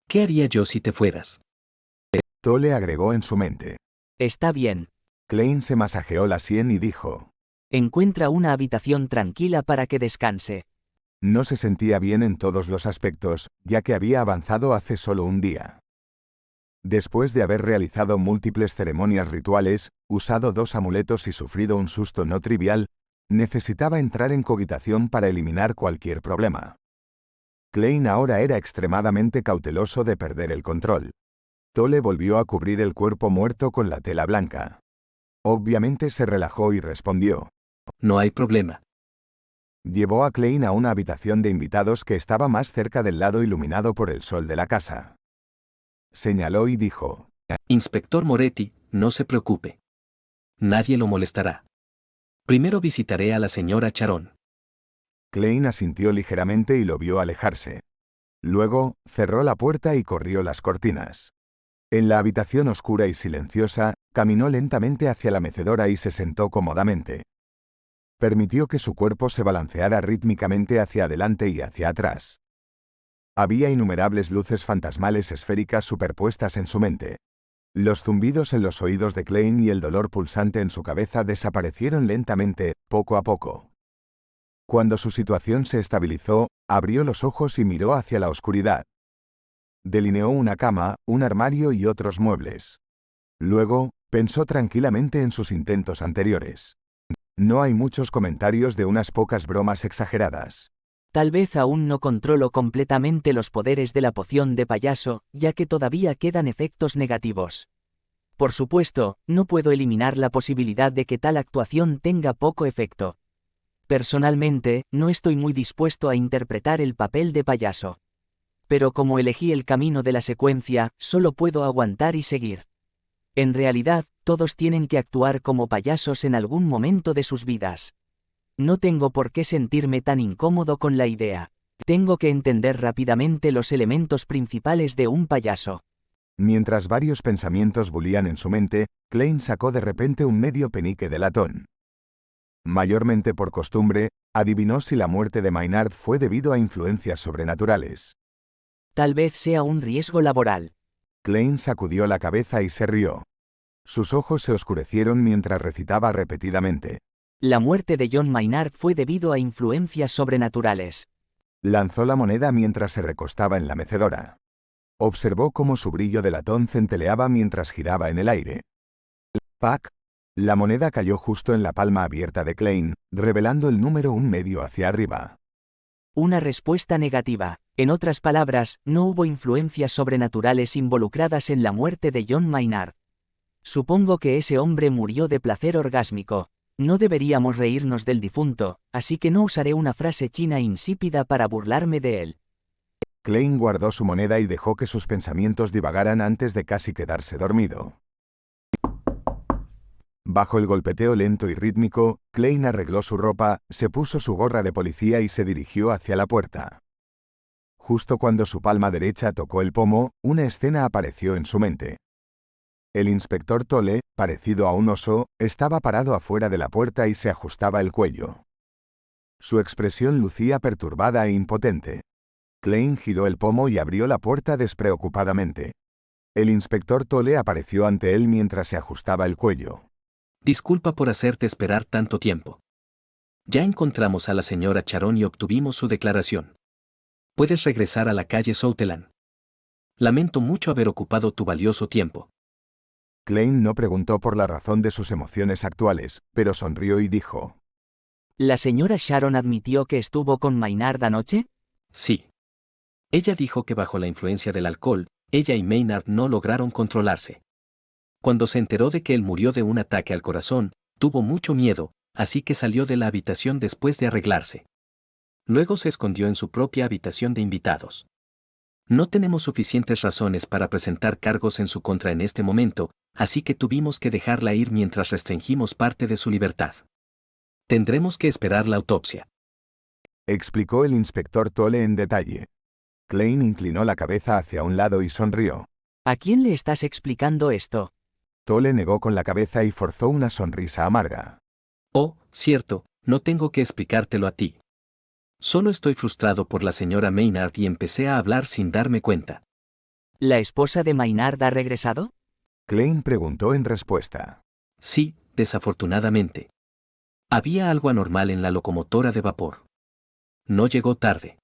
¿Qué haría yo si te fueras? Tolle agregó en su mente. Está bien. Klein se masajeó la sien y dijo. Encuentra una habitación tranquila para que descanse. No se sentía bien en todos los aspectos, ya que había avanzado hace solo un día. Después de haber realizado múltiples ceremonias rituales, usado 2 amuletos y sufrido un susto no trivial, necesitaba entrar en cogitación para eliminar cualquier problema. Klein ahora era extremadamente cauteloso de perder el control. Tolle volvió a cubrir el cuerpo muerto con la tela blanca. Obviamente se relajó y respondió. No hay problema. Llevó a Klein a una habitación de invitados que estaba más cerca del lado iluminado por el sol de la casa. Señaló y dijo. Inspector Moretti, no se preocupe. Nadie lo molestará. Primero visitaré a la señora Charon. Klein asintió ligeramente y lo vio alejarse. Luego, cerró la puerta y corrió las cortinas. En la habitación oscura y silenciosa, caminó lentamente hacia la mecedora y se sentó cómodamente. Permitió que su cuerpo se balanceara rítmicamente hacia adelante y hacia atrás. Había innumerables luces fantasmales esféricas superpuestas en su mente. Los zumbidos en los oídos de Klein y el dolor pulsante en su cabeza desaparecieron lentamente, poco a poco. Cuando su situación se estabilizó, abrió los ojos y miró hacia la oscuridad. Delineó una cama, un armario y otros muebles. Luego, pensó tranquilamente en sus intentos anteriores. No hay muchos comentarios de unas pocas bromas exageradas. Tal vez aún no controlo completamente los poderes de la poción de payaso, ya que todavía quedan efectos negativos. Por supuesto, no puedo eliminar la posibilidad de que tal actuación tenga poco efecto. Personalmente, no estoy muy dispuesto a interpretar el papel de payaso. Pero como elegí el camino de la secuencia, solo puedo aguantar y seguir. En realidad, todos tienen que actuar como payasos en algún momento de sus vidas. No tengo por qué sentirme tan incómodo con la idea. Tengo que entender rápidamente los elementos principales de un payaso. Mientras varios pensamientos bulían en su mente, Klein sacó de repente un medio penique de latón. Mayormente por costumbre, adivinó si la muerte de Maynard fue debido a influencias sobrenaturales. Tal vez sea un riesgo laboral. Klein sacudió la cabeza y se rió. Sus ojos se oscurecieron mientras recitaba repetidamente. La muerte de John Maynard fue debido a influencias sobrenaturales. Lanzó la moneda mientras se recostaba en la mecedora. Observó cómo su brillo de latón centeleaba mientras giraba en el aire. ¡Pac! La moneda cayó justo en la palma abierta de Klein, revelando el número 1 medio hacia arriba. Una respuesta negativa. En otras palabras, no hubo influencias sobrenaturales involucradas en la muerte de John Maynard. Supongo que ese hombre murió de placer orgásmico. No deberíamos reírnos del difunto, así que no usaré una frase china insípida para burlarme de él. Klein guardó su moneda y dejó que sus pensamientos divagaran antes de casi quedarse dormido. Bajo el golpeteo lento y rítmico, Klein arregló su ropa, se puso su gorra de policía y se dirigió hacia la puerta. Justo cuando su palma derecha tocó el pomo, una escena apareció en su mente. El inspector Tolle, parecido a un oso, estaba parado afuera de la puerta y se ajustaba el cuello. Su expresión lucía perturbada e impotente. Klein giró el pomo y abrió la puerta despreocupadamente. El inspector Tolle apareció ante él mientras se ajustaba el cuello. Disculpa por hacerte esperar tanto tiempo. Ya encontramos a la señora Charon y obtuvimos su declaración. Puedes regresar a la calle Southland. Lamento mucho haber ocupado tu valioso tiempo. Klein no preguntó por la razón de sus emociones actuales, pero sonrió y dijo. ¿La señora Sharon admitió que estuvo con Maynard anoche? Sí. Ella dijo que bajo la influencia del alcohol, ella y Maynard no lograron controlarse. Cuando se enteró de que él murió de un ataque al corazón, tuvo mucho miedo, así que salió de la habitación después de arreglarse. Luego se escondió en su propia habitación de invitados. No tenemos suficientes razones para presentar cargos en su contra en este momento, así que tuvimos que dejarla ir mientras restringimos parte de su libertad. Tendremos que esperar la autopsia. Explicó el inspector Tolle en detalle. Klein inclinó la cabeza hacia un lado y sonrió. ¿A quién le estás explicando esto? Tolle negó con la cabeza y forzó una sonrisa amarga. Oh, cierto, no tengo que explicártelo a ti. Solo estoy frustrado por la señora Maynard y empecé a hablar sin darme cuenta. ¿La esposa de Maynard ha regresado? Klein preguntó en respuesta. Sí, desafortunadamente. Había algo anormal en la locomotora de vapor. No llegó tarde.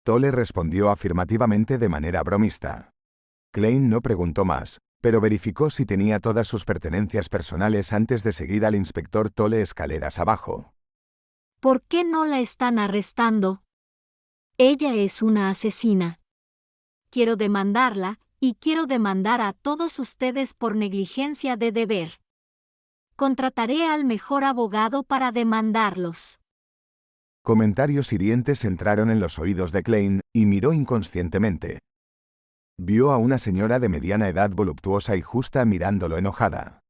Tolle respondió afirmativamente de manera bromista. Klein no preguntó más, pero verificó si tenía todas sus pertenencias personales antes de seguir al inspector Tolle escaleras abajo. ¿Por qué no la están arrestando? Ella es una asesina. Quiero demandarla, y quiero demandar a todos ustedes por negligencia de deber. Contrataré al mejor abogado para demandarlos. Comentarios hirientes entraron en los oídos de Klein, y miró inconscientemente. Vio a una señora de mediana edad voluptuosa y justa mirándolo enojada.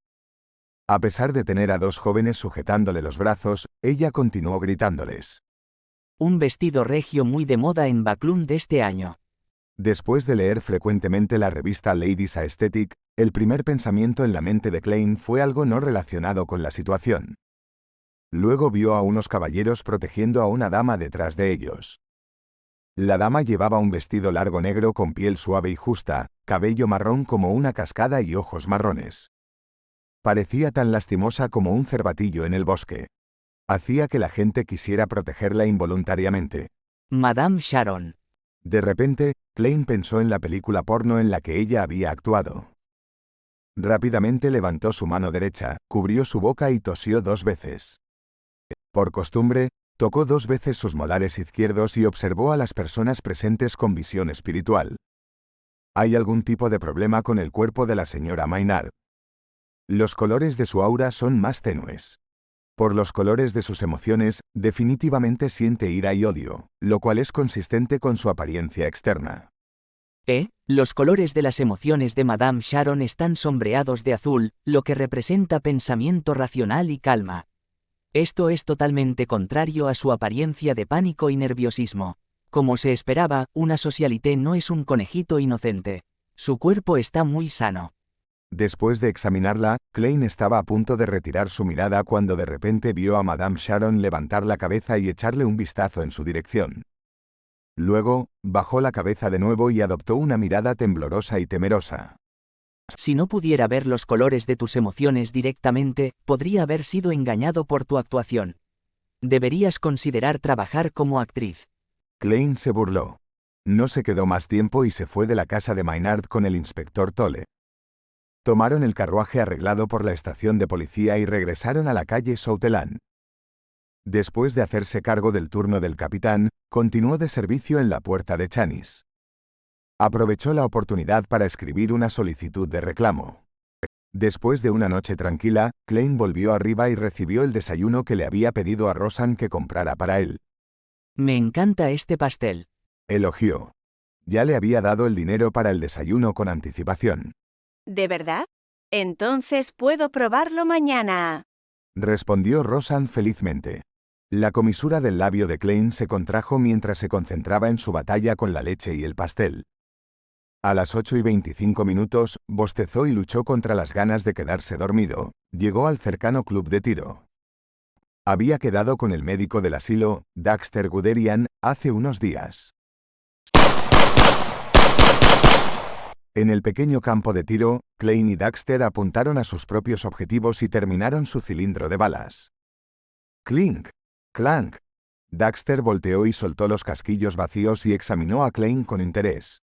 A pesar de tener a dos jóvenes sujetándole los brazos, ella continuó gritándoles. Un vestido regio muy de moda en Backlund de este año. Después de leer frecuentemente la revista Ladies Aesthetic, el primer pensamiento en la mente de Klein fue algo no relacionado con la situación. Luego vio a unos caballeros protegiendo a una dama detrás de ellos. La dama llevaba un vestido largo negro con piel suave y justa, cabello marrón como una cascada y ojos marrones. Parecía tan lastimosa como un cervatillo en el bosque. Hacía que la gente quisiera protegerla involuntariamente. Madame Sharon. De repente, Klein pensó en la película porno en la que ella había actuado. Rápidamente levantó su mano derecha, cubrió su boca y tosió 2 veces. Por costumbre, tocó 2 veces sus molares izquierdos y observó a las personas presentes con visión espiritual. ¿Hay algún tipo de problema con el cuerpo de la señora Maynard? Los colores de su aura son más tenues. Por los colores de sus emociones, definitivamente siente ira y odio, lo cual es consistente con su apariencia externa. Los colores de las emociones de Madame Sharon están sombreados de azul, lo que representa pensamiento racional y calma. Esto es totalmente contrario a su apariencia de pánico y nerviosismo. Como se esperaba, una socialité no es un conejito inocente. Su cuerpo está muy sano. Después de examinarla, Klein estaba a punto de retirar su mirada cuando de repente vio a Madame Sharon levantar la cabeza y echarle un vistazo en su dirección. Luego, bajó la cabeza de nuevo y adoptó una mirada temblorosa y temerosa. Si no pudiera ver los colores de tus emociones directamente, podría haber sido engañado por tu actuación. Deberías considerar trabajar como actriz. Klein se burló. No se quedó más tiempo y se fue de la casa de Maynard con el inspector Tolle. Tomaron el carruaje arreglado por la estación de policía y regresaron a la calle Soutelan. Después de hacerse cargo del turno del capitán, continuó de servicio en la puerta de Chanis. Aprovechó la oportunidad para escribir una solicitud de reclamo. Después de una noche tranquila, Klein volvió arriba y recibió el desayuno que le había pedido a Rosanne que comprara para él. Me encanta este pastel. Elogió. Ya le había dado el dinero para el desayuno con anticipación. ¿De verdad? Entonces puedo probarlo mañana. Respondió Rosanne felizmente. La comisura del labio de Klein se contrajo mientras se concentraba en su batalla con la leche y el pastel. A las 8:25, bostezó y luchó contra las ganas de quedarse dormido. Llegó al cercano club de tiro. Había quedado con el médico del asilo, Daxter Guderian, hace unos días. En el pequeño campo de tiro, Klein y Daxter apuntaron a sus propios objetivos y terminaron su cilindro de balas. ¡Clink! ¡Clank! Daxter volteó y soltó los casquillos vacíos y examinó a Klein con interés.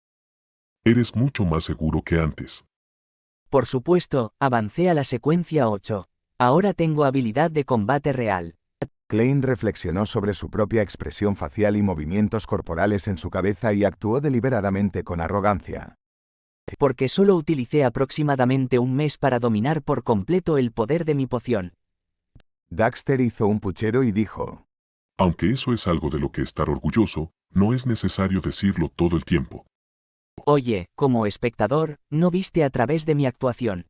Eres mucho más seguro que antes. Por supuesto, avancé a la secuencia 8. Ahora tengo habilidad de combate real. Klein reflexionó sobre su propia expresión facial y movimientos corporales en su cabeza y actuó deliberadamente con arrogancia. Porque solo utilicé aproximadamente un mes para dominar por completo el poder de mi poción. Daxter hizo un puchero y dijo: Aunque eso es algo de lo que estar orgulloso, no es necesario decirlo todo el tiempo. Oye, como espectador, no viste a través de mi actuación.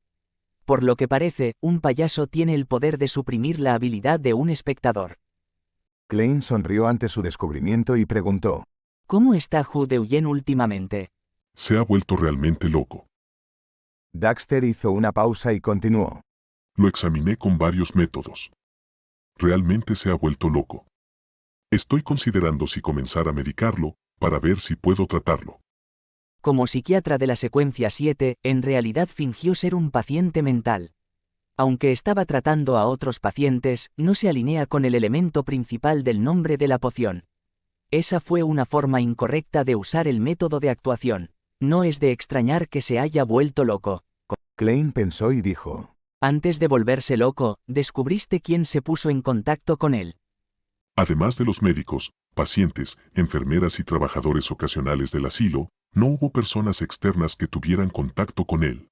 Por lo que parece, un payaso tiene el poder de suprimir la habilidad de un espectador. Klein sonrió ante su descubrimiento y preguntó: ¿Cómo está Hu Deuyen últimamente? Se ha vuelto realmente loco. Daxter hizo una pausa y continuó: Lo examiné con varios métodos. Realmente se ha vuelto loco. Estoy considerando si comenzar a medicarlo, para ver si puedo tratarlo. Como psiquiatra de la secuencia 7, en realidad fingió ser un paciente mental. Aunque estaba tratando a otros pacientes, no se alinea con el elemento principal del nombre de la poción. Esa fue una forma incorrecta de usar el método de actuación. No es de extrañar que se haya vuelto loco. Klein pensó y dijo. Antes de volverse loco, descubriste quién se puso en contacto con él. Además de los médicos, pacientes, enfermeras y trabajadores ocasionales del asilo, no hubo personas externas que tuvieran contacto con él.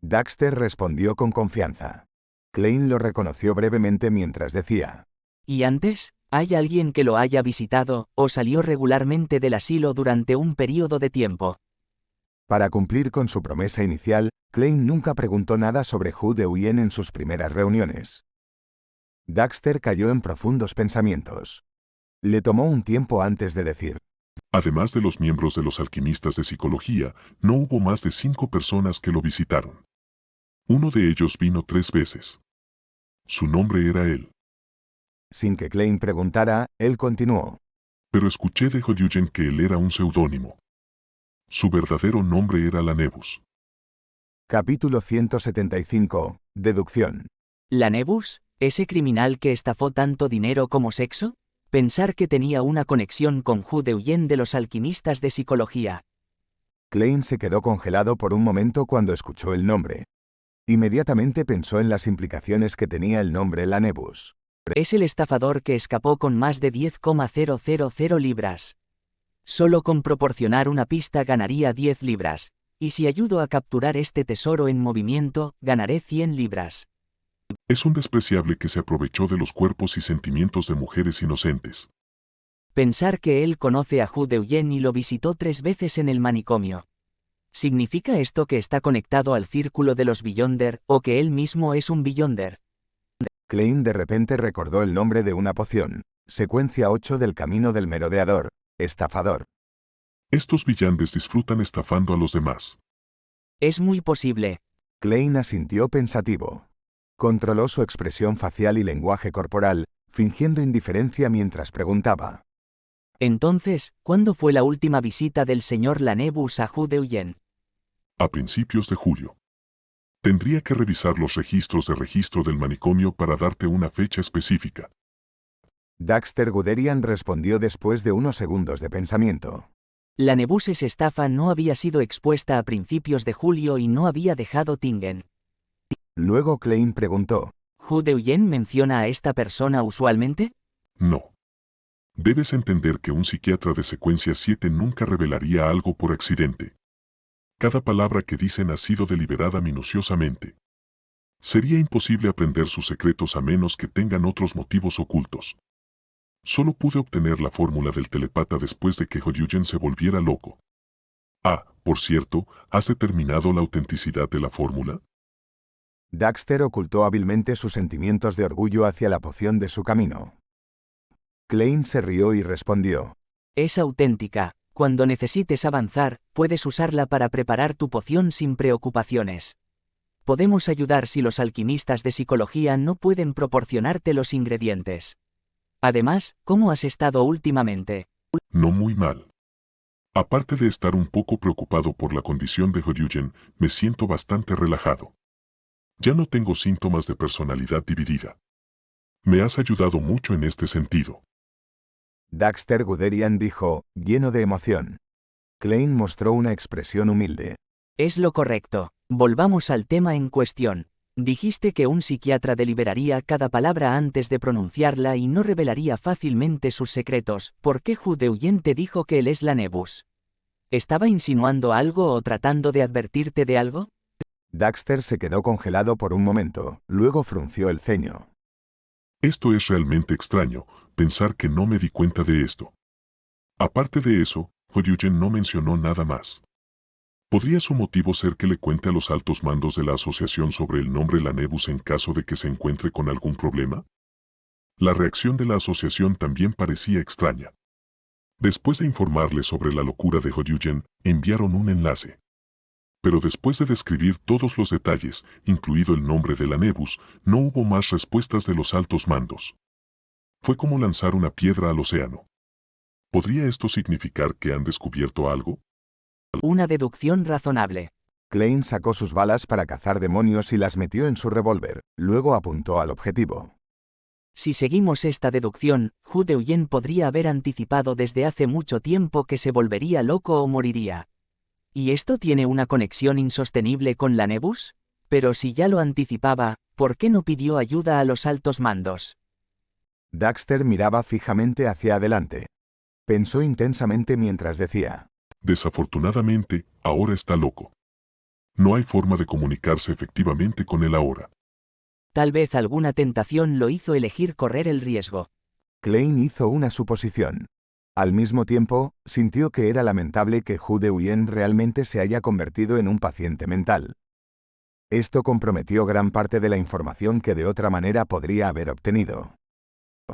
Daxter respondió con confianza. Klein lo reconoció brevemente mientras decía. ¿Y antes? ¿Hay alguien que lo haya visitado, o salió regularmente del asilo durante un período de tiempo? Para cumplir con su promesa inicial, Klein nunca preguntó nada sobre Hu Deoyen en sus primeras reuniones. Daxter cayó en profundos pensamientos. Le tomó un tiempo antes de decir. Además de los miembros de los alquimistas de psicología, no hubo más de 5 personas que lo visitaron. Uno de ellos vino 3 veces. Su nombre era él. Sin que Klein preguntara, él continuó. Pero escuché de Horyugen que él era un seudónimo. Su verdadero nombre era Lanebus. Capítulo 175. Deducción. ¿Lanebus? ¿Ese criminal que estafó tanto dinero como sexo? Pensar que tenía una conexión con Hu Deoyen de los alquimistas de psicología. Klein se quedó congelado por un momento cuando escuchó el nombre. Inmediatamente pensó en las implicaciones que tenía el nombre Lanebus. Es el estafador que escapó con más de 10,000 libras. Solo con proporcionar una pista ganaría 10 libras, y si ayudo a capturar este tesoro en movimiento, ganaré 100 libras. Es un despreciable que se aprovechó de los cuerpos y sentimientos de mujeres inocentes. Pensar que él conoce a Hu Deoyen y lo visitó 3 veces en el manicomio. ¿Significa esto que está conectado al círculo de los Beyonder, o que él mismo es un Beyonder? Klein de repente recordó el nombre de una poción. Secuencia 8 del camino del merodeador. Estafador. Estos villandes disfrutan estafando a los demás. Es muy posible. Klein asintió pensativo. Controló su expresión facial y lenguaje corporal, fingiendo indiferencia mientras preguntaba. Entonces, ¿cuándo fue la última visita del señor Lanebus a Hu Deoyen? A principios de julio. Tendría que revisar los registros de registro del manicomio para darte una fecha específica. Daxter Guderian respondió después de unos segundos de pensamiento. Lanebuses estafa no había sido expuesta a principios de julio y no había dejado Tingen. Luego Klein preguntó. ¿Hu Deoyen menciona a esta persona usualmente? No. Debes entender que un psiquiatra de secuencia 7 nunca revelaría algo por accidente. Cada palabra que dicen ha sido deliberada minuciosamente. Sería imposible aprender sus secretos a menos que tengan otros motivos ocultos. Solo pude obtener la fórmula del telepata después de que Horyugen se volviera loco. Ah, por cierto, ¿has determinado la autenticidad de la fórmula? Daxter ocultó hábilmente sus sentimientos de orgullo hacia la poción de su camino. Klein se rió y respondió. Es auténtica. Cuando necesites avanzar, puedes usarla para preparar tu poción sin preocupaciones. Podemos ayudar si los alquimistas de psicología no pueden proporcionarte los ingredientes. Además, ¿cómo has estado últimamente? No muy mal. Aparte de estar un poco preocupado por la condición de Horyugen, me siento bastante relajado. Ya no tengo síntomas de personalidad dividida. Me has ayudado mucho en este sentido. Daxter Guderian dijo, lleno de emoción. Klein mostró una expresión humilde. Es lo correcto. Volvamos al tema en cuestión. Dijiste que un psiquiatra deliberaría cada palabra antes de pronunciarla y no revelaría fácilmente sus secretos. ¿Por qué Hu Deoyen te dijo que él es Lanebus? ¿Estaba insinuando algo o tratando de advertirte de algo? Daxter se quedó congelado por un momento, luego frunció el ceño. Esto es realmente extraño, pensar que no me di cuenta de esto. Aparte de eso, Horyugen no mencionó nada más. ¿Podría su motivo ser que le cuente a los altos mandos de la asociación sobre el nombre Lanebus en caso de que se encuentre con algún problema? La reacción de la asociación también parecía extraña. Después de informarle sobre la locura de Horyugen, enviaron un enlace. Pero después de describir todos los detalles, incluido el nombre de Lanebus, no hubo más respuestas de los altos mandos. Fue como lanzar una piedra al océano. ¿Podría esto significar que han descubierto algo? Una deducción razonable. Klein sacó sus balas para cazar demonios y las metió en su revólver, luego apuntó al objetivo. Si seguimos esta deducción, Hu Deoyen podría haber anticipado desde hace mucho tiempo que se volvería loco o moriría. ¿Y esto tiene una conexión insostenible con la Nebus? Pero si ya lo anticipaba, ¿por qué no pidió ayuda a los altos mandos? Daxter miraba fijamente hacia adelante. Pensó intensamente mientras decía: Desafortunadamente, ahora está loco. No hay forma de comunicarse efectivamente con él ahora. Tal vez alguna tentación lo hizo elegir correr el riesgo. Klein hizo una suposición. Al mismo tiempo, sintió que era lamentable que Hu Deoyen realmente se haya convertido en un paciente mental. Esto comprometió gran parte de la información que de otra manera podría haber obtenido.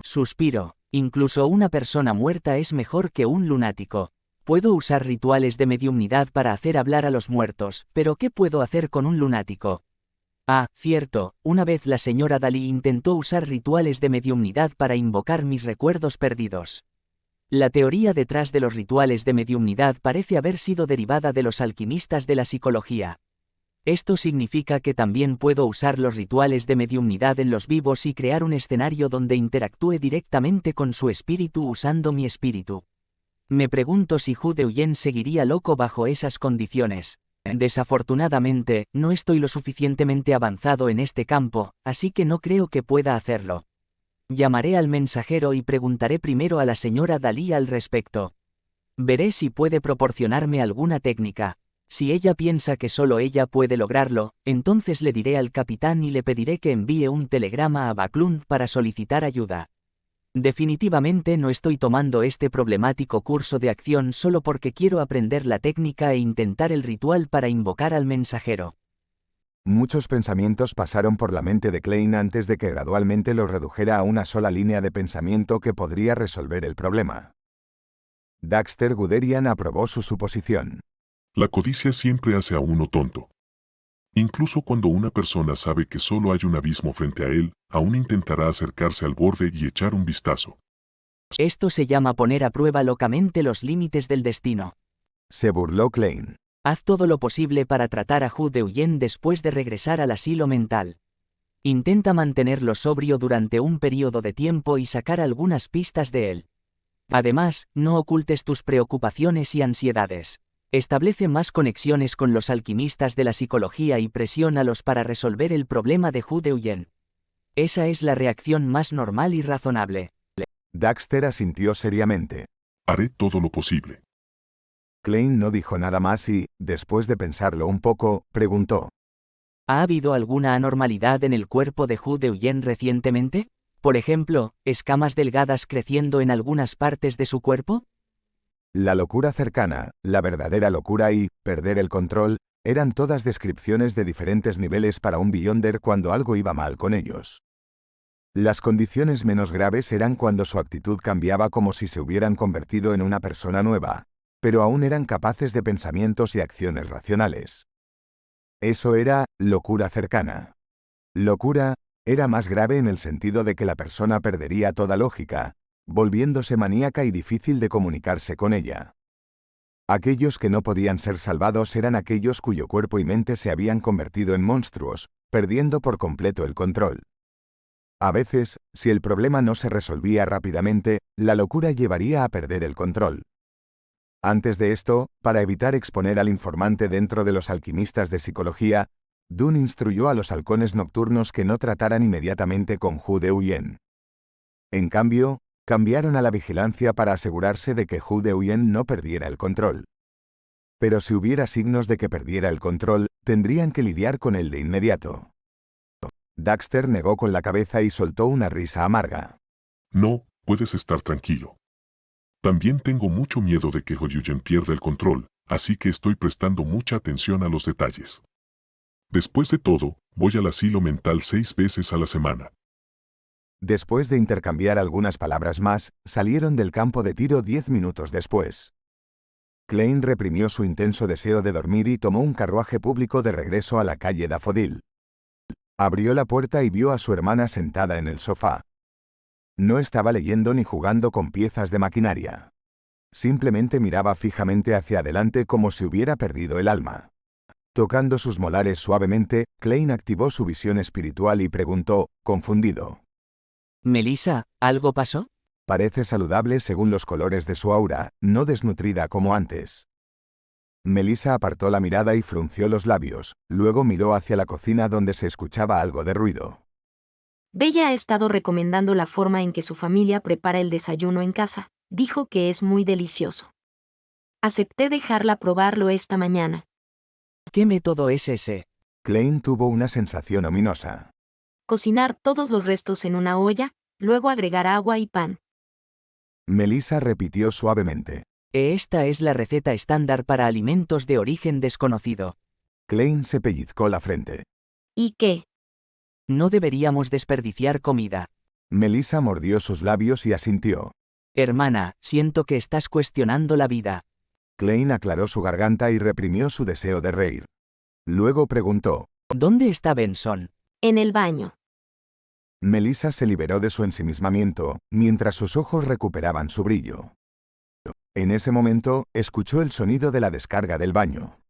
Suspiro. Incluso una persona muerta es mejor que un lunático. Puedo usar rituales de mediumnidad para hacer hablar a los muertos, pero ¿qué puedo hacer con un lunático? Ah, cierto, una vez la señora Dalí intentó usar rituales de mediumnidad para invocar mis recuerdos perdidos. La teoría detrás de los rituales de mediumnidad parece haber sido derivada de los alquimistas de la psicología. Esto significa que también puedo usar los rituales de mediumnidad en los vivos y crear un escenario donde interactúe directamente con su espíritu usando mi espíritu. Me pregunto si Hu Deoyen seguiría loco bajo esas condiciones. Desafortunadamente, no estoy lo suficientemente avanzado en este campo, así que no creo que pueda hacerlo. Llamaré al mensajero y preguntaré primero a la señora Dalí al respecto. Veré si puede proporcionarme alguna técnica. Si ella piensa que solo ella puede lograrlo, entonces le diré al capitán y le pediré que envíe un telegrama a Baclund para solicitar ayuda. Definitivamente no estoy tomando este problemático curso de acción solo porque quiero aprender la técnica e intentar el ritual para invocar al mensajero. Muchos pensamientos pasaron por la mente de Klein antes de que gradualmente los redujera a una sola línea de pensamiento que podría resolver el problema. Daxter Guderian aprobó su suposición. La codicia siempre hace a uno tonto. Incluso cuando una persona sabe que solo hay un abismo frente a él, aún intentará acercarse al borde y echar un vistazo. Esto se llama poner a prueba locamente los límites del destino. Se burló Klein. Haz todo lo posible para tratar a Hu Deoyen después de regresar al asilo mental. Intenta mantenerlo sobrio durante un periodo de tiempo y sacar algunas pistas de él. Además, no ocultes tus preocupaciones y ansiedades. Establece más conexiones con los alquimistas de la psicología y presiónalos para resolver el problema de Hu Deoyen. Esa es la reacción más normal y razonable. Daxter asintió seriamente. Haré todo lo posible. Klein no dijo nada más y, después de pensarlo un poco, preguntó: ¿Ha habido alguna anormalidad en el cuerpo de Hu Deoyen recientemente? Por ejemplo, escamas delgadas creciendo en algunas partes de su cuerpo. La locura cercana, la verdadera locura y perder el control, eran todas descripciones de diferentes niveles para un Beyonder cuando algo iba mal con ellos. Las condiciones menos graves eran cuando su actitud cambiaba como si se hubieran convertido en una persona nueva, pero aún eran capaces de pensamientos y acciones racionales. Eso era locura cercana. Locura era más grave en el sentido de que la persona perdería toda lógica, volviéndose maníaca y difícil de comunicarse con ella. Aquellos que no podían ser salvados eran aquellos cuyo cuerpo y mente se habían convertido en monstruos, perdiendo por completo el control. A veces, si el problema no se resolvía rápidamente, la locura llevaría a perder el control. Antes de esto, para evitar exponer al informante dentro de los alquimistas de psicología, Dune instruyó a los halcones nocturnos que no trataran inmediatamente con Hu Deoyen. En cambio, cambiaron a la vigilancia para asegurarse de que Hu Deoyen no perdiera el control. Pero si hubiera signos de que perdiera el control, tendrían que lidiar con él de inmediato. Daxter negó con la cabeza y soltó una risa amarga. No, puedes estar tranquilo. También tengo mucho miedo de que Hu Deoyen pierda el control, así que estoy prestando mucha atención a los detalles. Después de todo, voy al asilo mental 6 veces a la semana. Después de intercambiar algunas palabras más, salieron del campo de tiro 10 minutos después. Klein reprimió su intenso deseo de dormir y tomó un carruaje público de regreso a la calle Daffodil. Abrió la puerta y vio a su hermana sentada en el sofá. No estaba leyendo ni jugando con piezas de maquinaria. Simplemente miraba fijamente hacia adelante como si hubiera perdido el alma. Tocando sus molares suavemente, Klein activó su visión espiritual y preguntó, confundido: Melissa, ¿algo pasó? Parece saludable según los colores de su aura, no desnutrida como antes. Melissa apartó la mirada y frunció los labios, luego miró hacia la cocina donde se escuchaba algo de ruido. Bella ha estado recomendando la forma en que su familia prepara el desayuno en casa. Dijo que es muy delicioso. Acepté dejarla probarlo esta mañana. ¿Qué método es ese? Klein tuvo una sensación ominosa. Cocinar todos los restos en una olla, luego agregar agua y pan. Melissa repitió suavemente. Esta es la receta estándar para alimentos de origen desconocido. Klein se pellizcó la frente. ¿Y qué? No deberíamos desperdiciar comida. Melissa mordió sus labios y asintió. Hermana, siento que estás cuestionando la vida. Klein aclaró su garganta y reprimió su deseo de reír. Luego preguntó. ¿Dónde está Benson? En el baño. Melissa se liberó de su ensimismamiento, mientras sus ojos recuperaban su brillo. En ese momento, escuchó el sonido de la descarga del baño.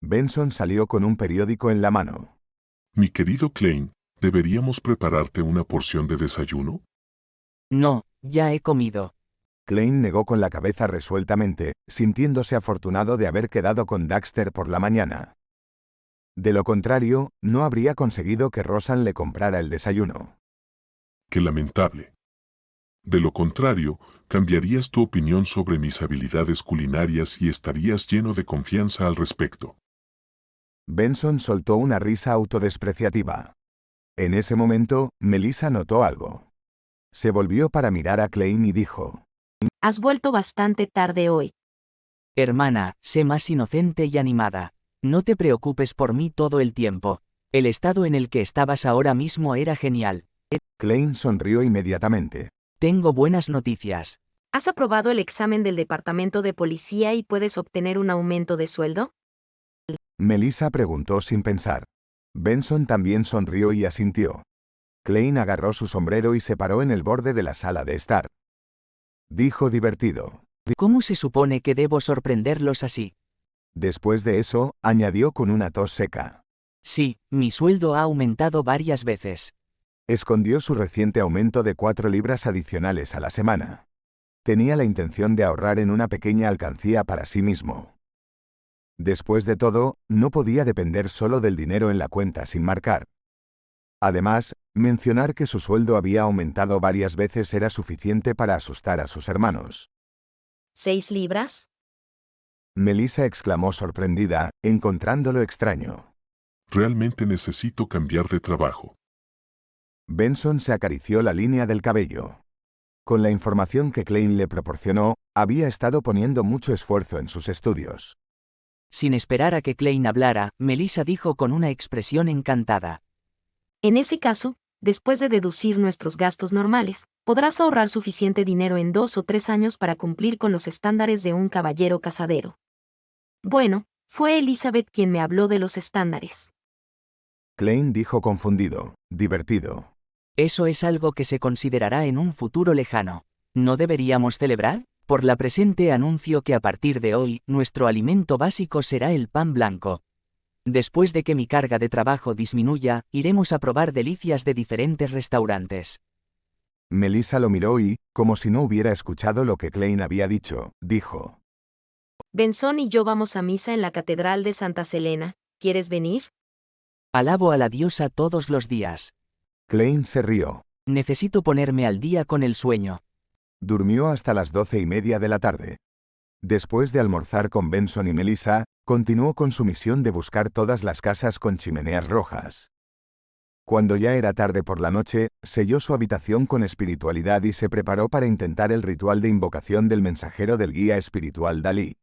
Benson salió con un periódico en la mano. Mi querido Klein, ¿deberíamos prepararte una porción de desayuno? No, ya he comido. Klein negó con la cabeza resueltamente, sintiéndose afortunado de haber quedado con Daxter por la mañana. De lo contrario, no habría conseguido que Rosan le comprara el desayuno. Qué lamentable. De lo contrario, cambiarías tu opinión sobre mis habilidades culinarias y estarías lleno de confianza al respecto. Benson soltó una risa autodespreciativa. En ese momento, Melissa notó algo. Se volvió para mirar a Klein y dijo. Has vuelto bastante tarde hoy. Hermana, sé más inocente y animada. No te preocupes por mí todo el tiempo. El estado en el que estabas ahora mismo era genial. Klein sonrió inmediatamente. Tengo buenas noticias. ¿Has aprobado el examen del departamento de policía y puedes obtener un aumento de sueldo? Melissa preguntó sin pensar. Benson también sonrió y asintió. Klein agarró su sombrero y se paró en el borde de la sala de estar. Dijo divertido. ¿Cómo se supone que debo sorprenderlos así? Después de eso, añadió con una tos seca. Sí, mi sueldo ha aumentado varias veces. Escondió su reciente aumento de 4 libras adicionales a la semana. Tenía la intención de ahorrar en una pequeña alcancía para sí mismo. Después de todo, no podía depender solo del dinero en la cuenta sin marcar. Además, mencionar que su sueldo había aumentado varias veces era suficiente para asustar a sus hermanos. ¿6 libras? Melissa exclamó sorprendida, encontrándolo extraño. Realmente necesito cambiar de trabajo. Benson se acarició la línea del cabello. Con la información que Klein le proporcionó, había estado poniendo mucho esfuerzo en sus estudios. Sin esperar a que Klein hablara, Melissa dijo con una expresión encantada. En ese caso, después de deducir nuestros gastos normales, podrás ahorrar suficiente dinero en 2 o 3 años para cumplir con los estándares de un caballero casadero. Bueno, fue Elizabeth quien me habló de los estándares. Klein dijo confundido, divertido. Eso es algo que se considerará en un futuro lejano. ¿No deberíamos celebrar? Por la presente anuncio que a partir de hoy, nuestro alimento básico será el pan blanco. Después de que mi carga de trabajo disminuya, iremos a probar delicias de diferentes restaurantes. Melissa lo miró y, como si no hubiera escuchado lo que Klein había dicho, dijo. Benson y yo vamos a misa en la Catedral de Santa Selena. ¿Quieres venir? Alabo a la diosa todos los días. Klein se rió. Necesito ponerme al día con el sueño. Durmió hasta las 12:30 de la tarde. Después de almorzar con Benson y Melissa, continuó con su misión de buscar todas las casas con chimeneas rojas. Cuando ya era tarde por la noche, selló su habitación con espiritualidad y se preparó para intentar el ritual de invocación del mensajero del guía espiritual Dalí.